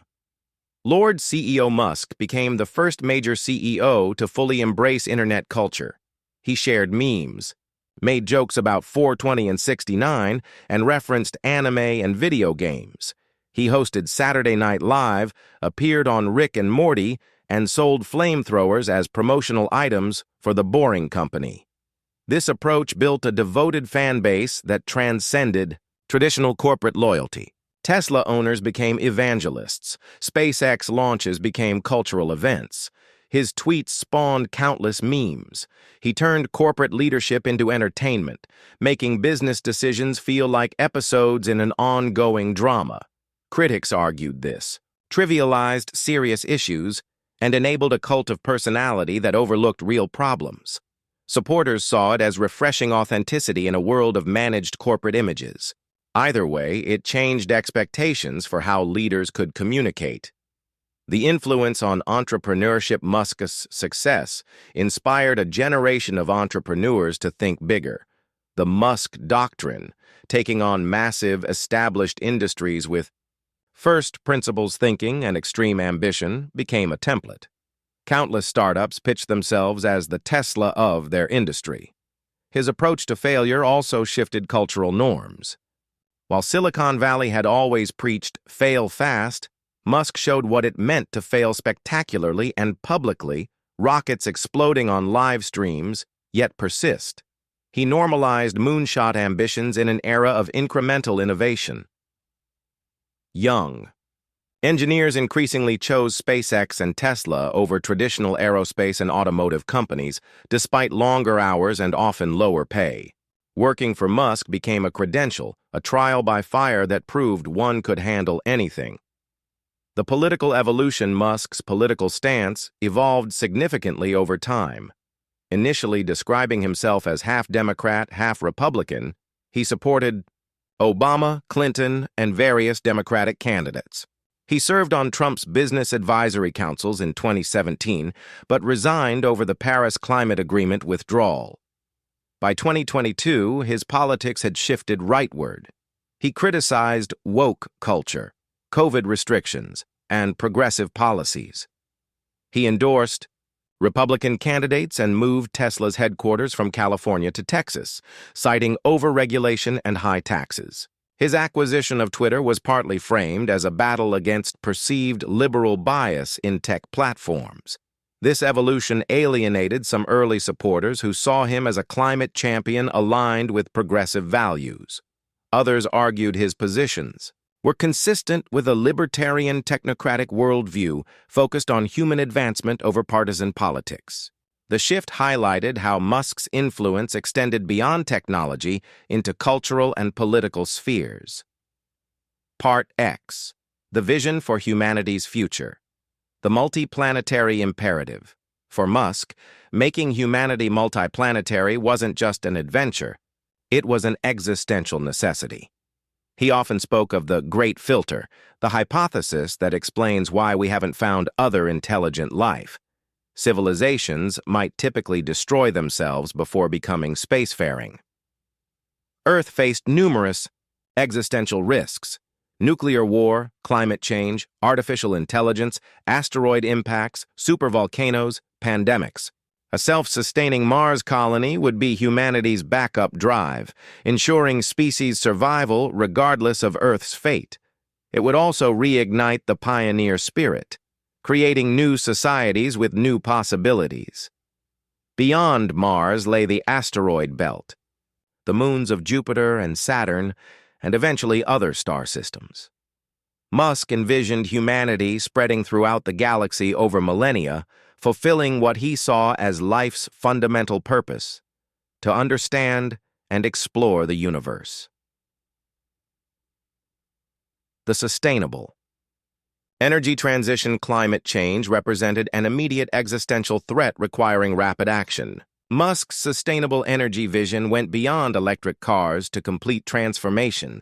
Lord CEO Musk became the first major CEO to fully embrace internet culture. He shared memes, made jokes about 420 and 69, and referenced anime and video games. He hosted Saturday Night Live, appeared on Rick and Morty, and sold flamethrowers as promotional items for the Boring Company. This approach built a devoted fan base that transcended traditional corporate loyalty. Tesla owners became evangelists. SpaceX launches became cultural events. His tweets spawned countless memes. He turned corporate leadership into entertainment, making business decisions feel like episodes in an ongoing drama. Critics argued this, trivialized serious issues, and enabled a cult of personality that overlooked real problems. Supporters saw it as refreshing authenticity in a world of managed corporate images. Either way, it changed expectations for how leaders could communicate. The influence on entrepreneurship Musk's success inspired a generation of entrepreneurs to think bigger. The Musk doctrine, taking on massive, established industries with first principles thinking and extreme ambition, became a template. Countless startups pitched themselves as the Tesla of their industry. His approach to failure also shifted cultural norms. While Silicon Valley had always preached fail fast, Musk showed what it meant to fail spectacularly and publicly, rockets exploding on live streams, yet persist. He normalized moonshot ambitions in an era of incremental innovation. Young. Engineers increasingly chose SpaceX and Tesla over traditional aerospace and automotive companies, despite longer hours and often lower pay. Working for Musk became a credential, a trial by fire that proved one could handle anything. The political evolution Musk's political stance evolved significantly over time. Initially describing himself as half Democrat, half Republican, he supported Obama, Clinton, and various Democratic candidates. He served on Trump's business advisory councils in 2017, but resigned over the Paris Climate Agreement withdrawal. By 2022, his politics had shifted rightward. He criticized woke culture, COVID restrictions, and progressive policies. He endorsed Republican candidates and moved Tesla's headquarters from California to Texas, citing overregulation and high taxes. His acquisition of Twitter was partly framed as a battle against perceived liberal bias in tech platforms. This evolution alienated some early supporters who saw him as a climate champion aligned with progressive values. Others argued his positions were consistent with a libertarian technocratic worldview focused on human advancement over partisan politics. The shift highlighted how Musk's influence extended beyond technology into cultural and political spheres. Part X. The Vision for Humanity's Future. The Multiplanetary Imperative. For Musk, making humanity multiplanetary wasn't just an adventure, it was an existential necessity. He often spoke of the Great Filter, the hypothesis that explains why we haven't found other intelligent life. Civilizations might typically destroy themselves before becoming spacefaring. Earth faced numerous existential risks: nuclear war, climate change, artificial intelligence, asteroid impacts, supervolcanoes, pandemics. A self-sustaining Mars colony would be humanity's backup drive, ensuring species survival regardless of Earth's fate. It would also reignite the pioneer spirit, creating new societies with new possibilities. Beyond Mars lay the asteroid belt, the moons of Jupiter and Saturn, and eventually other star systems. Musk envisioned humanity spreading throughout the galaxy over millennia, fulfilling what he saw as life's fundamental purpose: to understand and explore the universe. The sustainable. Energy transition climate change represented an immediate existential threat requiring rapid action. Musk's sustainable energy vision went beyond electric cars to complete transformation.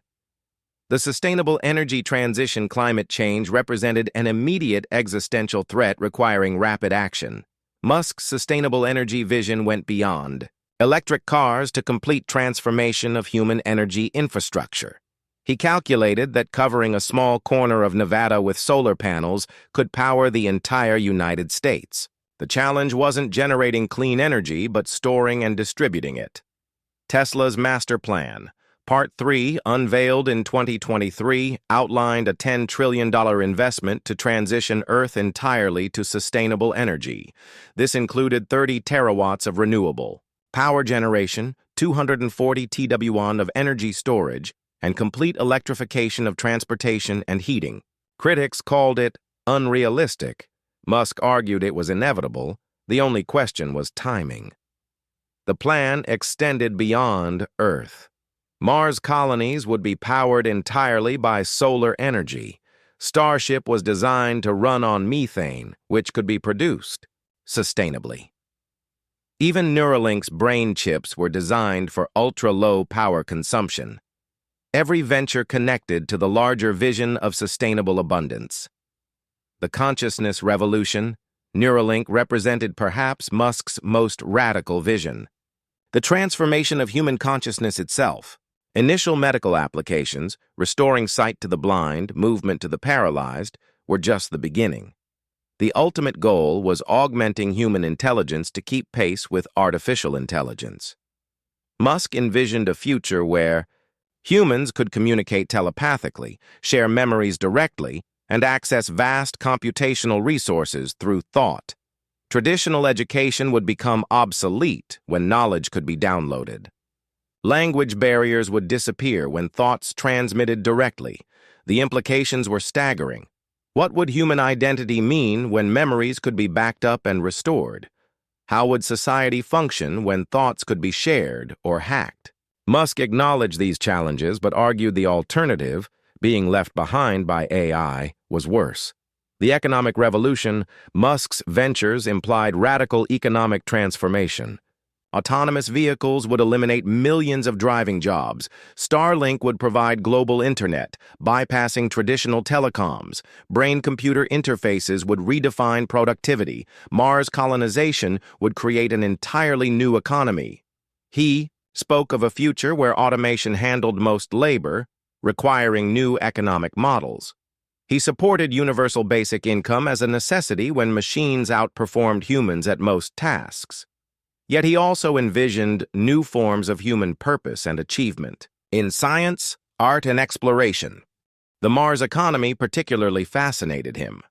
The sustainable energy transition climate change represented an immediate existential threat requiring rapid action. Musk's sustainable energy vision went beyond electric cars to complete transformation of human energy infrastructure. He calculated that covering a small corner of Nevada with solar panels could power the entire United States. The challenge wasn't generating clean energy, but storing and distributing it. Tesla's master plan, Part 3, unveiled in 2023, outlined a $10 trillion investment to transition Earth entirely to sustainable energy. This included 30 terawatts of renewable power generation, 240 TWh of energy storage, and complete electrification of transportation and heating. Critics called it unrealistic. Musk argued it was inevitable. The only question was timing. The plan extended beyond Earth. Mars colonies would be powered entirely by solar energy. Starship was designed to run on methane, which could be produced sustainably. Even Neuralink's brain chips were designed for ultra-low power consumption. Every venture connected to the larger vision of sustainable abundance. The consciousness revolution, Neuralink represented perhaps Musk's most radical vision. The transformation of human consciousness itself. Initial medical applications, restoring sight to the blind, movement to the paralyzed, were just the beginning. The ultimate goal was augmenting human intelligence to keep pace with artificial intelligence. Musk envisioned a future where humans could communicate telepathically, share memories directly, and access vast computational resources through thought. Traditional education would become obsolete when knowledge could be downloaded. Language barriers would disappear when thoughts transmitted directly. The implications were staggering. What would human identity mean when memories could be backed up and restored? How would society function when thoughts could be shared or hacked? Musk acknowledged these challenges but argued the alternative, being left behind by AI, was worse. The economic revolution, Musk's ventures implied radical economic transformation. Autonomous vehicles would eliminate millions of driving jobs. Starlink would provide global internet, bypassing traditional telecoms. Brain-computer interfaces would redefine productivity. Mars colonization would create an entirely new economy. He spoke of a future where automation handled most labor, requiring new economic models. He supported universal basic income as a necessity when machines outperformed humans at most tasks. Yet he also envisioned new forms of human purpose and achievement in science, art, and exploration. The Mars economy particularly fascinated him.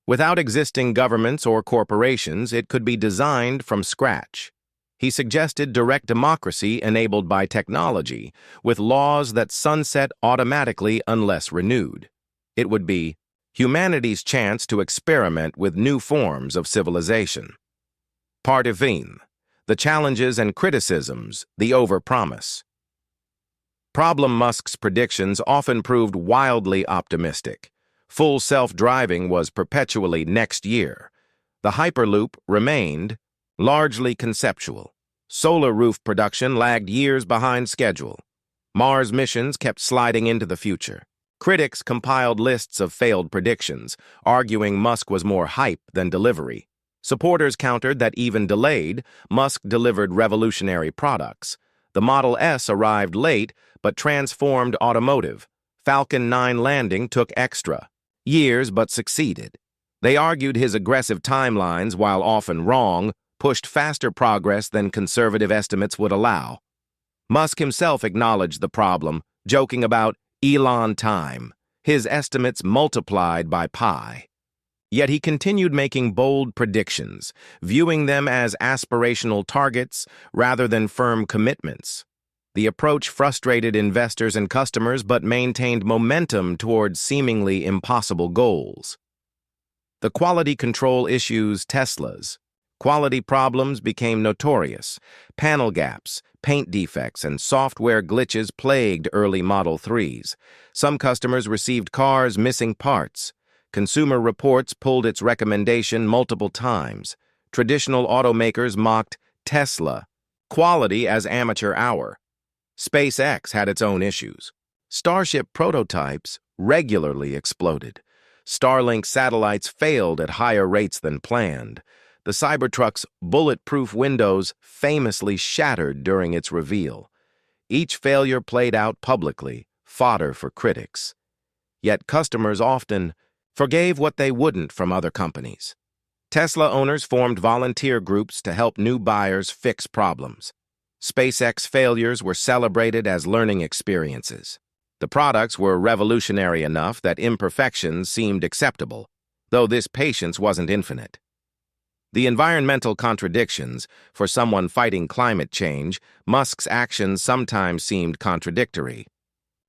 Without existing governments or corporations, it could be designed from scratch. He suggested direct democracy enabled by technology, with laws that sunset automatically unless renewed. It would be humanity's chance to experiment with new forms of civilization. Part 1. The challenges and criticisms, the overpromise. Musk's predictions often proved wildly optimistic. Full self-driving was perpetually next year. The Hyperloop remained largely conceptual. Solar roof production lagged years behind schedule. Mars missions kept sliding into the future. Critics compiled lists of failed predictions, arguing Musk was more hype than delivery. Supporters countered that even delayed, Musk delivered revolutionary products. The Model S arrived late, but transformed automotive. Falcon 9 landing took extra years, but succeeded. They argued his aggressive timelines, while often wrong, pushed faster progress than conservative estimates would allow. Musk himself acknowledged the problem, joking about Elon time, his estimates multiplied by pi. Yet he continued making bold predictions, viewing them as aspirational targets rather than firm commitments. The approach frustrated investors and customers but maintained momentum towards seemingly impossible goals. The quality control issues Tesla's. Quality problems became notorious. Panel gaps, paint defects, and software glitches plagued early Model 3s. Some customers received cars missing parts. Consumer Reports pulled its recommendation multiple times. Traditional automakers mocked Tesla quality as amateur hour. SpaceX had its own issues. Starship prototypes regularly exploded. Starlink satellites failed at higher rates than planned. The Cybertruck's bulletproof windows famously shattered during its reveal. Each failure played out publicly, fodder for critics. Yet customers often forgave what they wouldn't from other companies. Tesla owners formed volunteer groups to help new buyers fix problems. SpaceX failures were celebrated as learning experiences. The products were revolutionary enough that imperfections seemed acceptable, though this patience wasn't infinite. The environmental contradictions, for someone fighting climate change, Musk's actions sometimes seemed contradictory.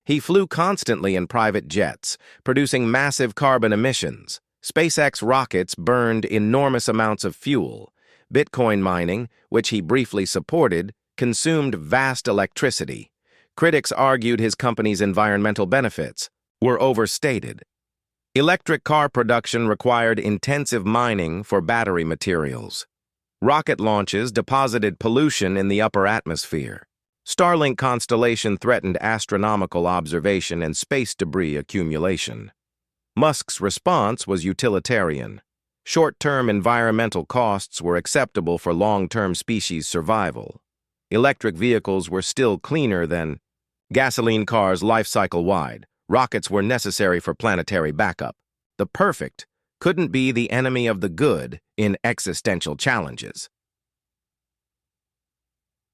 He flew constantly in private jets, producing massive carbon emissions. SpaceX rockets burned enormous amounts of fuel. Bitcoin mining, which he briefly supported, consumed vast electricity. Critics argued his company's environmental benefits were overstated. Electric car production required intensive mining for battery materials. Rocket launches deposited pollution in the upper atmosphere. Starlink constellation threatened astronomical observation and space debris accumulation. Musk's response was utilitarian. Short-term environmental costs were acceptable for long-term species survival. Electric vehicles were still cleaner than gasoline cars life cycle wide. Rockets were necessary for planetary backup. The perfect couldn't be the enemy of the good in existential challenges.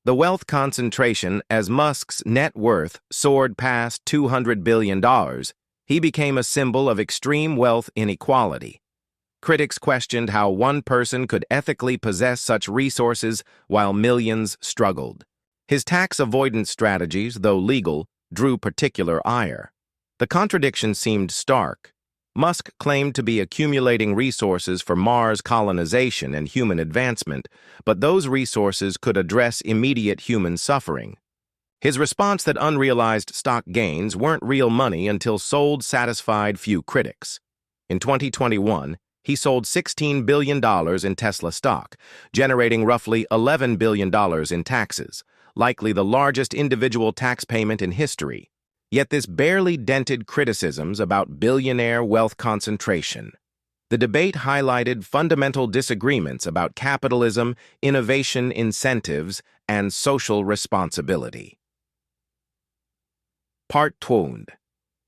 The wealth concentration. As Musk's net worth soared past $200 billion, he became a symbol of extreme wealth inequality. Critics questioned how one person could ethically possess such resources while millions struggled. His tax avoidance strategies, though legal, drew particular ire. The contradiction seemed stark. Musk claimed to be accumulating resources for Mars colonization and human advancement, but those resources could address immediate human suffering. His response that unrealized stock gains weren't real money until sold satisfied few critics. In 2021, he sold $16 billion in Tesla stock, generating roughly $11 billion in taxes, likely the largest individual tax payment in history. Yet this barely dented criticisms about billionaire wealth concentration. The debate highlighted fundamental disagreements about capitalism, innovation incentives, and social responsibility. Part 2.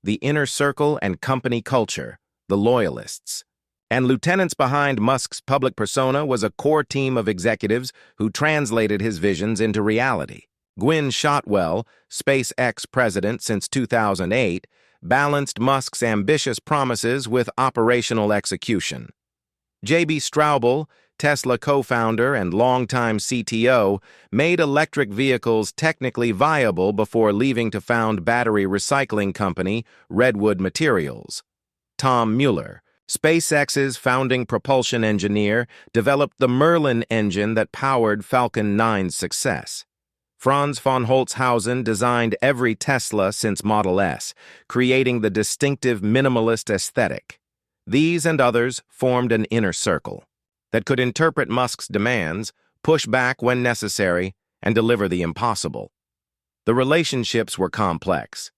The Inner Circle and Company Culture, the Loyalists. And lieutenants behind Musk's public persona was a core team of executives who translated his visions into reality. Gwynne Shotwell, SpaceX president since 2008, balanced Musk's ambitious promises with operational execution. J.B. Straubel, Tesla co-founder and longtime CTO, made electric vehicles technically viable before leaving to found battery recycling company Redwood Materials. Tom Mueller, SpaceX's founding propulsion engineer, developed the Merlin engine that powered Falcon 9's success. Franz von Holzhausen designed every Tesla since Model S, creating the distinctive minimalist aesthetic. These and others formed an inner circle that could interpret Musk's demands, push back when necessary, and deliver the impossible. The relationships were complex.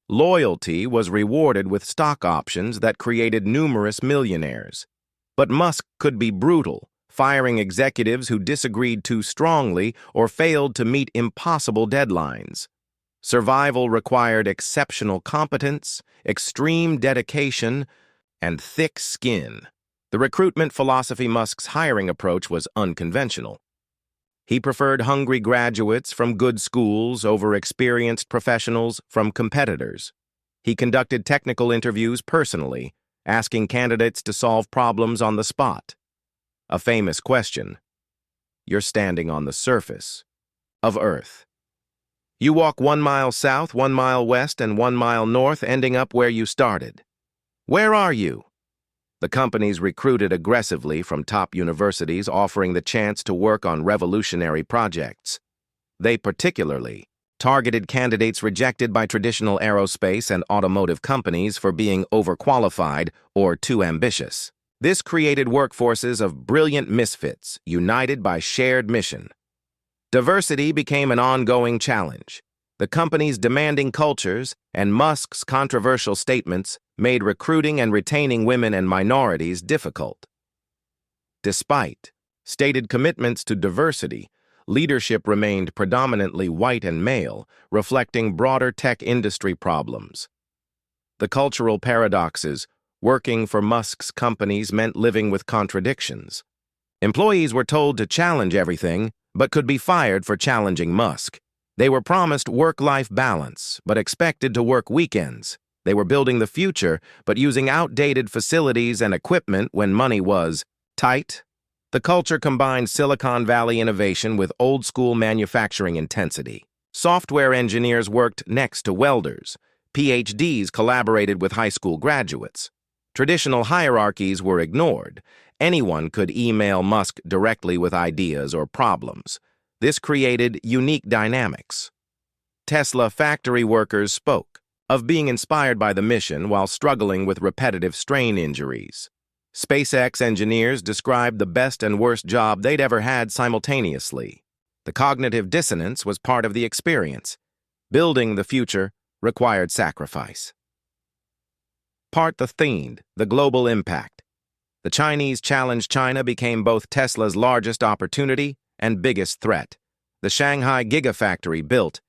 Loyalty was rewarded with stock options that created numerous millionaires. But Musk could be brutal, firing executives who disagreed too strongly or failed to meet impossible deadlines. Survival required exceptional competence, extreme dedication, and thick skin. The recruitment philosophy. Musk's hiring approach was unconventional. He preferred hungry graduates from good schools over experienced professionals from competitors. He conducted technical interviews personally, asking candidates to solve problems on the spot. A famous question: you're standing on the surface of Earth. You walk 1 mile south, 1 mile west, and 1 mile north, ending up where you started. Where are you? The companies recruited aggressively from top universities, offering the chance to work on revolutionary projects. They particularly targeted candidates rejected by traditional aerospace and automotive companies for being overqualified or too ambitious. This created workforces of brilliant misfits, united by shared mission. Diversity became an ongoing challenge. The company's demanding cultures and Musk's controversial statements made recruiting and retaining women and minorities difficult. Despite stated commitments to diversity, leadership remained predominantly white and male, reflecting broader tech industry problems. The cultural paradoxes. Working for Musk's companies meant living with contradictions. Employees were told to challenge everything, but could be fired for challenging Musk. They were promised work-life balance, but expected to work weekends. They were building the future, but using outdated facilities and equipment when money was tight. The culture combined Silicon Valley innovation with old-school manufacturing intensity. Software engineers worked next to welders. PhDs collaborated with high school graduates. Traditional hierarchies were ignored. Anyone could email Musk directly with ideas or problems. This created unique dynamics. Tesla factory workers spoke of being inspired by the mission while struggling with repetitive strain injuries. SpaceX engineers described the best and worst job they'd ever had simultaneously. The cognitive dissonance was part of the experience. Building the future required sacrifice. Part the theme, the global impact. The Chinese challenge China became both Tesla's largest opportunity and biggest threat. The Shanghai Gigafactory built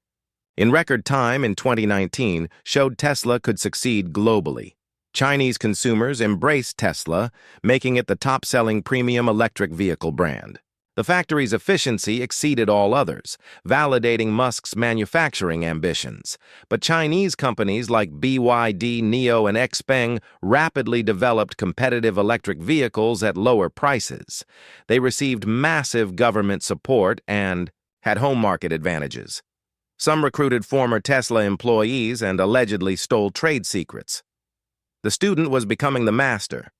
in record time in 2019 showed Tesla could succeed globally. Chinese consumers embraced Tesla, making it the top-selling premium electric vehicle brand. The factory's efficiency exceeded all others, validating Musk's manufacturing ambitions. But Chinese companies like BYD, NIO, and XPeng rapidly developed competitive electric vehicles at lower prices. They received massive government support and had home market advantages. Some recruited former Tesla employees and allegedly stole trade secrets. The student was becoming the master.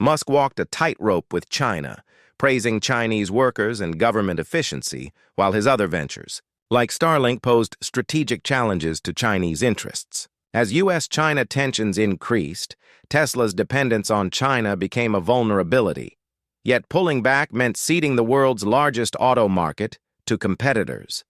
Musk walked a tightrope with China, praising Chinese workers and government efficiency, while his other ventures, like Starlink, posed strategic challenges to Chinese interests. As U.S.-China tensions increased, Tesla's dependence on China became a vulnerability. Yet pulling back meant ceding the world's largest auto market to competitors.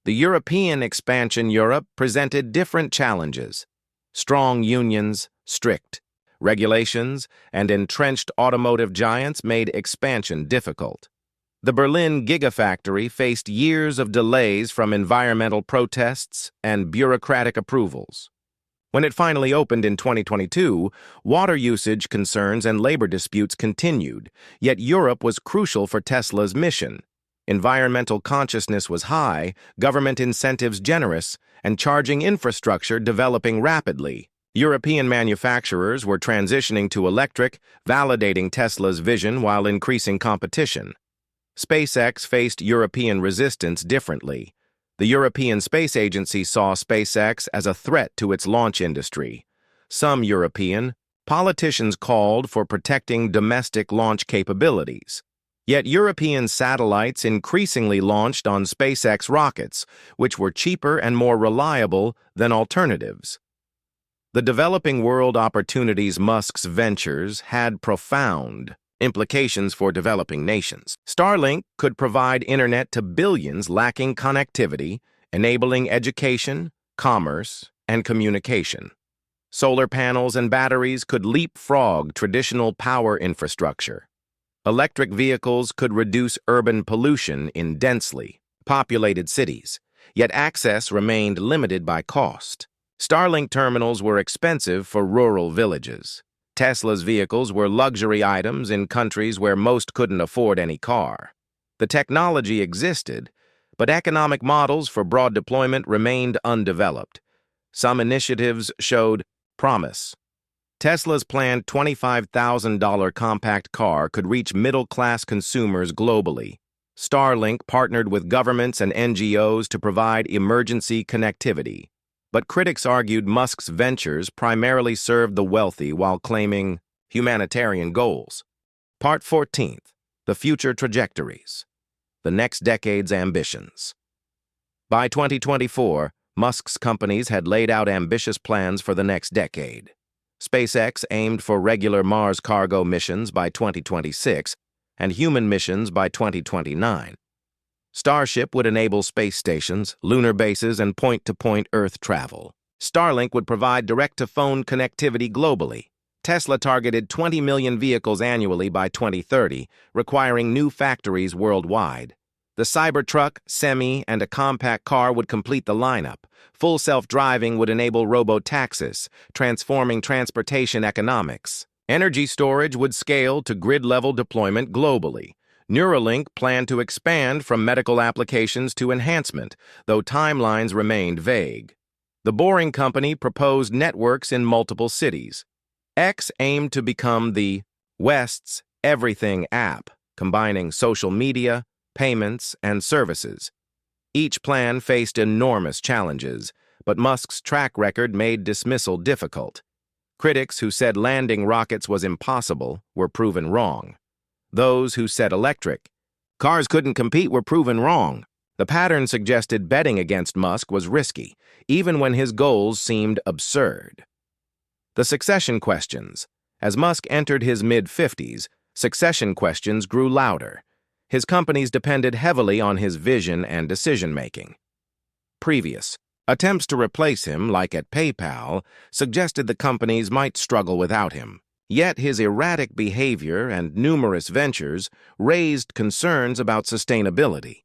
The European expansion Europe presented different challenges. Strong unions, strict regulations, and entrenched automotive giants made expansion difficult. The Berlin Gigafactory faced years of delays from environmental protests and bureaucratic approvals. When it finally opened in 2022, water usage concerns and labor disputes continued, yet Europe was crucial for Tesla's mission. Environmental consciousness was high, government incentives generous, and charging infrastructure developing rapidly. European manufacturers were transitioning to electric, validating Tesla's vision while increasing competition. SpaceX faced European resistance differently. The European Space Agency saw SpaceX as a threat to its launch industry. Some European politicians called for protecting domestic launch capabilities. Yet European satellites increasingly launched on SpaceX rockets, which were cheaper and more reliable than alternatives. The developing world opportunities Musk's ventures had profound implications for developing nations. Starlink could provide internet to billions lacking connectivity, enabling education, commerce, and communication. Solar panels and batteries could leapfrog traditional power infrastructure. Electric vehicles could reduce urban pollution in densely populated cities, yet access remained limited by cost. Starlink terminals were expensive for rural villages. Tesla's vehicles were luxury items in countries where most couldn't afford any car. The technology existed, but economic models for broad deployment remained undeveloped. Some initiatives showed promise. Tesla's planned $25,000 compact car could reach middle-class consumers globally. Starlink partnered with governments and NGOs to provide emergency connectivity. But critics argued Musk's ventures primarily served the wealthy while claiming humanitarian goals. Part 14th, The Future Trajectories. The Next Decade's Ambitions. By 2024, Musk's companies had laid out ambitious plans for the next decade. SpaceX aimed for regular Mars cargo missions by 2026 and human missions by 2029. Starship would enable space stations, lunar bases, and point-to-point Earth travel. Starlink would provide direct-to-phone connectivity globally. Tesla targeted 20 million vehicles annually by 2030, requiring new factories worldwide. The Cybertruck, Semi, and a compact car would complete the lineup. Full self-driving would enable robo-taxis, transforming transportation economics. Energy storage would scale to grid-level deployment globally. Neuralink planned to expand from medical applications to enhancement, though timelines remained vague. The Boring Company proposed networks in multiple cities. X aimed to become the West's everything app, combining social media, payments, and services. Each plan faced enormous challenges, but Musk's track record made dismissal difficult. Critics who said landing rockets was impossible were proven wrong. Those who said electric cars couldn't compete were proven wrong. The pattern suggested betting against Musk was risky, even when his goals seemed absurd. The succession questions. As Musk entered his mid-50s, succession questions grew louder. His companies depended heavily on his vision and decision-making. Previous attempts to replace him, like at PayPal, suggested the companies might struggle without him. Yet his erratic behavior and numerous ventures raised concerns about sustainability.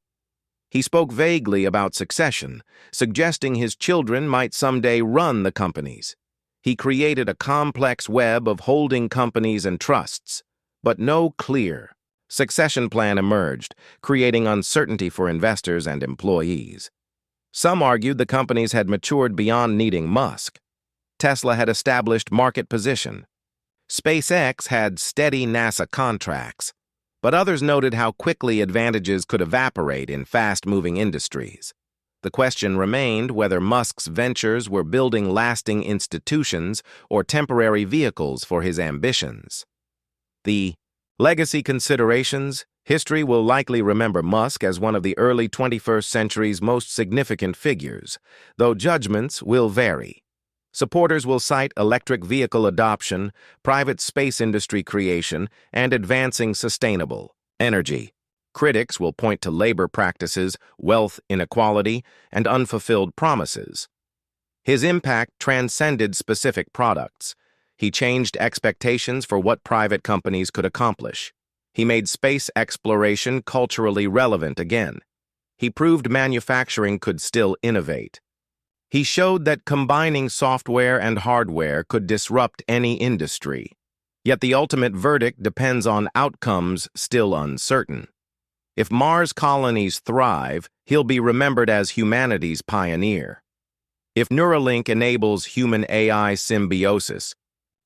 He spoke vaguely about succession, suggesting his children might someday run the companies. He created a complex web of holding companies and trusts, but no clear succession plan emerged, creating uncertainty for investors and employees. Some argued the companies had matured beyond needing Musk. Tesla had established market position. SpaceX had steady NASA contracts, but others noted how quickly advantages could evaporate in fast-moving industries. The question remained whether Musk's ventures were building lasting institutions or temporary vehicles for his ambitions. The legacy considerations. History will likely remember Musk as one of the early 21st century's most significant figures, though judgments will vary. Supporters will cite electric vehicle adoption, private space industry creation, and advancing sustainable energy. Critics will point to labor practices, wealth inequality, and unfulfilled promises. His impact transcended specific products. He changed expectations for what private companies could accomplish. He made space exploration culturally relevant again. He proved manufacturing could still innovate. He showed that combining software and hardware could disrupt any industry. Yet the ultimate verdict depends on outcomes still uncertain. If Mars colonies thrive, he'll be remembered as humanity's pioneer. If Neuralink enables human-AI symbiosis,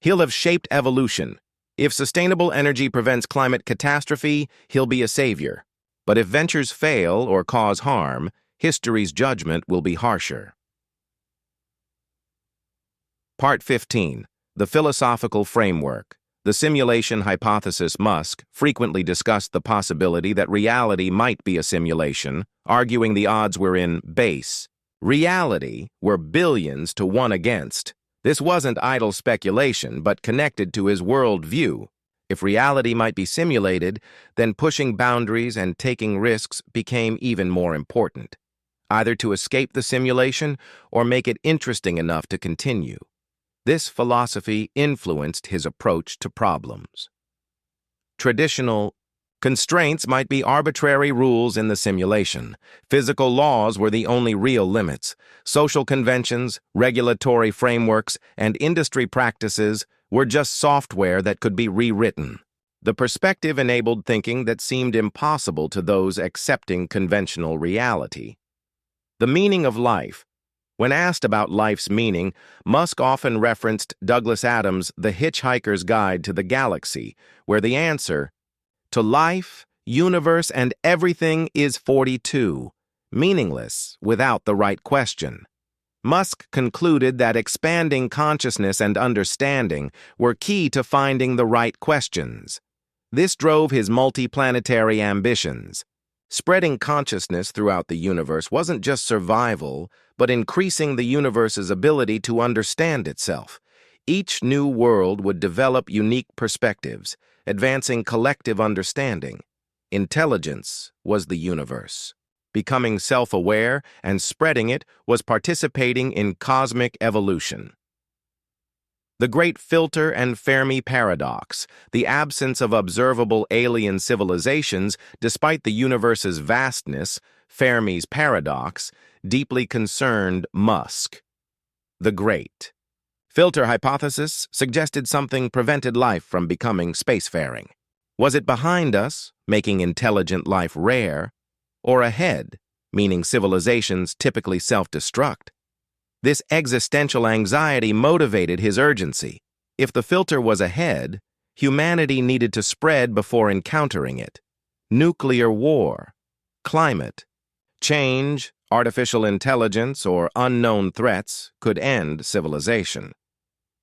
he'll have shaped evolution. If sustainable energy prevents climate catastrophe, he'll be a savior. But if ventures fail or cause harm, history's judgment will be harsher. Part 15. The Philosophical Framework. The simulation hypothesis. Musk frequently discussed the possibility that reality might be a simulation, arguing the odds were in base. Reality were billions to 1 against. This wasn't idle speculation, but connected to his world view. If reality might be simulated, then pushing boundaries and taking risks became even more important, either to escape the simulation or make it interesting enough to continue. This philosophy influenced his approach to problems. Traditional constraints might be arbitrary rules in the simulation. Physical laws were the only real limits. Social conventions, regulatory frameworks, and industry practices were just software that could be rewritten. The perspective enabled thinking that seemed impossible to those accepting conventional reality. The meaning of life. When asked about life's meaning, Musk often referenced Douglas Adams' The Hitchhiker's Guide to the Galaxy, where the answer to life, universe, and everything is 42, meaningless without the right question. Musk concluded that expanding consciousness and understanding were key to finding the right questions. This drove his multiplanetary ambitions. Spreading consciousness throughout the universe wasn't just survival, but increasing the universe's ability to understand itself. Each new world would develop unique perspectives, advancing collective understanding. Intelligence was the universe. Becoming self-aware and spreading it was participating in cosmic evolution. The Great Filter and Fermi Paradox, the absence of observable alien civilizations despite the universe's vastness, Fermi's paradox, deeply concerned Musk. The Great Filter hypothesis suggested something prevented life from becoming spacefaring. Was it behind us, making intelligent life rare, or ahead, meaning civilizations typically self-destruct? This existential anxiety motivated his urgency. If the filter was ahead, humanity needed to spread before encountering it. Nuclear war, climate change, artificial intelligence, or unknown threats could end civilization.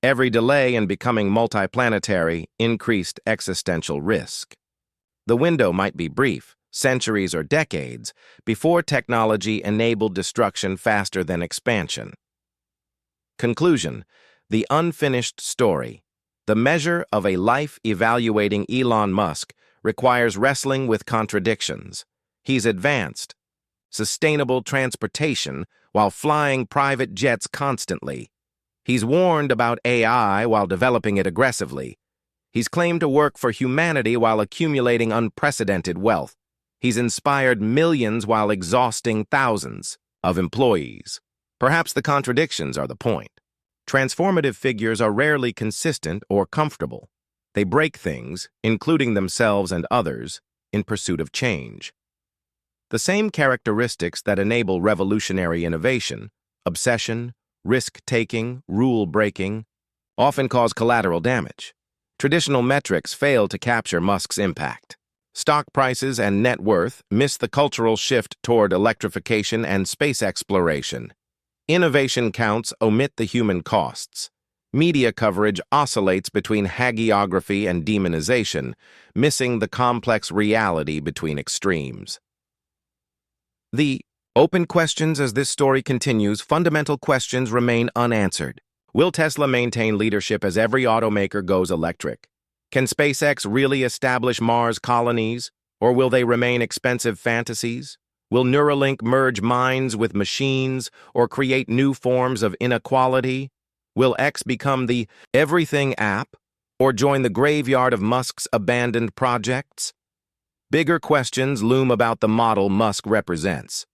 Every delay in becoming multiplanetary increased existential risk. The window might be brief, centuries or decades, before technology enabled destruction faster than expansion. Conclusion: the unfinished story. The measure of a life evaluating Elon Musk requires wrestling with contradictions. He's advanced sustainable transportation while flying private jets constantly. He's warned about AI while developing it aggressively. He's claimed to work for humanity while accumulating unprecedented wealth. He's inspired millions while exhausting thousands of employees. Perhaps the contradictions are the point. Transformative figures are rarely consistent or comfortable. They break things, including themselves and others, in pursuit of change. The same characteristics that enable revolutionary innovation, obsession, risk-taking, rule-breaking, often cause collateral damage. Traditional metrics fail to capture Musk's impact. Stock prices and net worth miss the cultural shift toward electrification and space exploration. Innovation counts omit the human costs. Media coverage oscillates between hagiography and demonization, missing the complex reality between extremes. The open questions as this story continues, fundamental questions remain unanswered. Will Tesla maintain leadership as every automaker goes electric? Can SpaceX really establish Mars colonies, or will they remain expensive fantasies? Will Neuralink merge minds with machines or create new forms of inequality? Will X become the everything app or join the graveyard of Musk's abandoned projects? Bigger questions loom about the model Musk represents.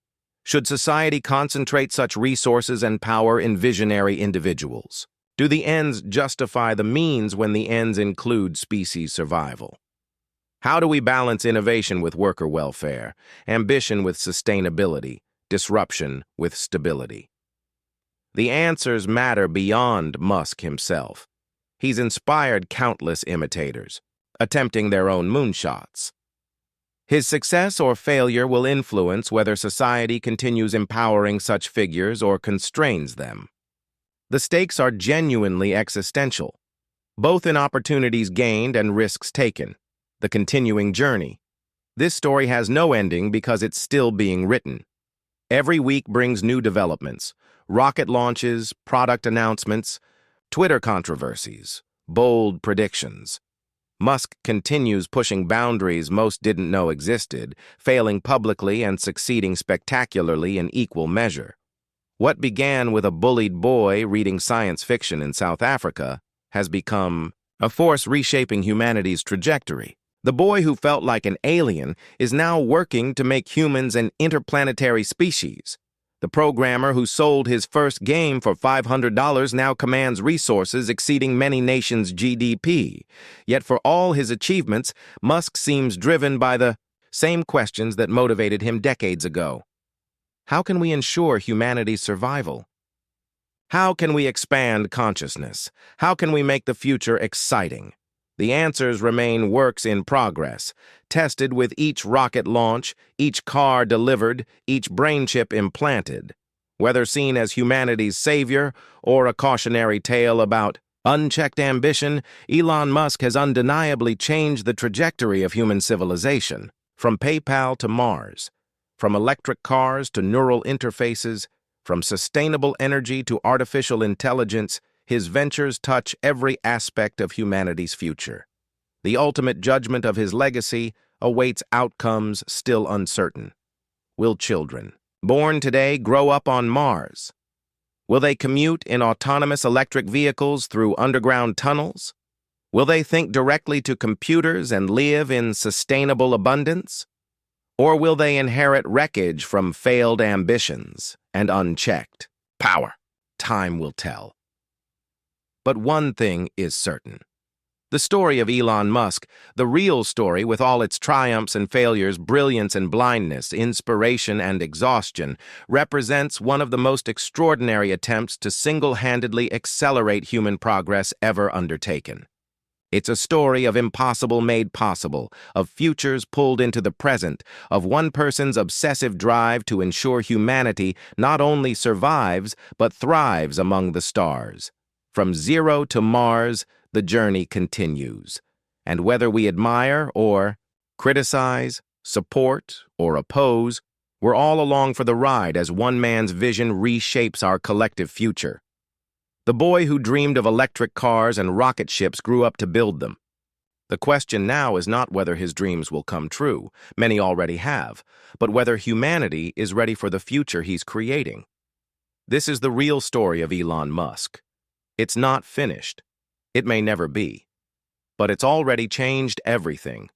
Should society concentrate such resources and power in visionary individuals? Do the ends justify the means when the ends include species survival? How do we balance innovation with worker welfare, ambition with sustainability, disruption with stability? The answers matter beyond Musk himself. He's inspired countless imitators, attempting their own moonshots. His success or failure will influence whether society continues empowering such figures or constrains them. The stakes are genuinely existential, both in opportunities gained and risks taken. The continuing journey. This story has no ending because it's still being written. Every week brings new developments, rocket launches, product announcements, Twitter controversies, bold predictions. Musk continues pushing boundaries most didn't know existed, failing publicly and succeeding spectacularly in equal measure. What began with a bullied boy reading science fiction in South Africa has become a force reshaping humanity's trajectory. The boy who felt like an alien is now working to make humans an interplanetary species. The programmer who sold his first game for $500 now commands resources exceeding many nations' GDP. Yet for all his achievements, Musk seems driven by the same questions that motivated him decades ago. How can we ensure humanity's survival? How can we expand consciousness? How can we make the future exciting? The answers remain works in progress, tested with each rocket launch, each car delivered, each brain chip implanted. Whether seen as humanity's savior or a cautionary tale about unchecked ambition, Elon Musk has undeniably changed the trajectory of human civilization, from PayPal to Mars, from electric cars to neural interfaces, from sustainable energy to artificial intelligence. His ventures touch every aspect of humanity's future. The ultimate judgment of his legacy awaits outcomes still uncertain. Will children, born today, grow up on Mars? Will they commute in autonomous electric vehicles through underground tunnels? Will they think directly to computers and live in sustainable abundance? Or will they inherit wreckage from failed ambitions and unchecked power? Time will tell. But one thing is certain. The story of Elon Musk, the real story with all its triumphs and failures, brilliance and blindness, inspiration and exhaustion, represents one of the most extraordinary attempts to single-handedly accelerate human progress ever undertaken. It's a story of impossible made possible, of futures pulled into the present, of one person's obsessive drive to ensure humanity not only survives, but thrives among the stars. From zero to Mars, the journey continues. And whether we admire or criticize, support or oppose, we're all along for the ride as one man's vision reshapes our collective future. The boy who dreamed of electric cars and rocket ships grew up to build them. The question now is not whether his dreams will come true, many already have, but whether humanity is ready for the future he's creating. This is the real story of Elon Musk. It's not finished. It may never be. But it's already changed everything.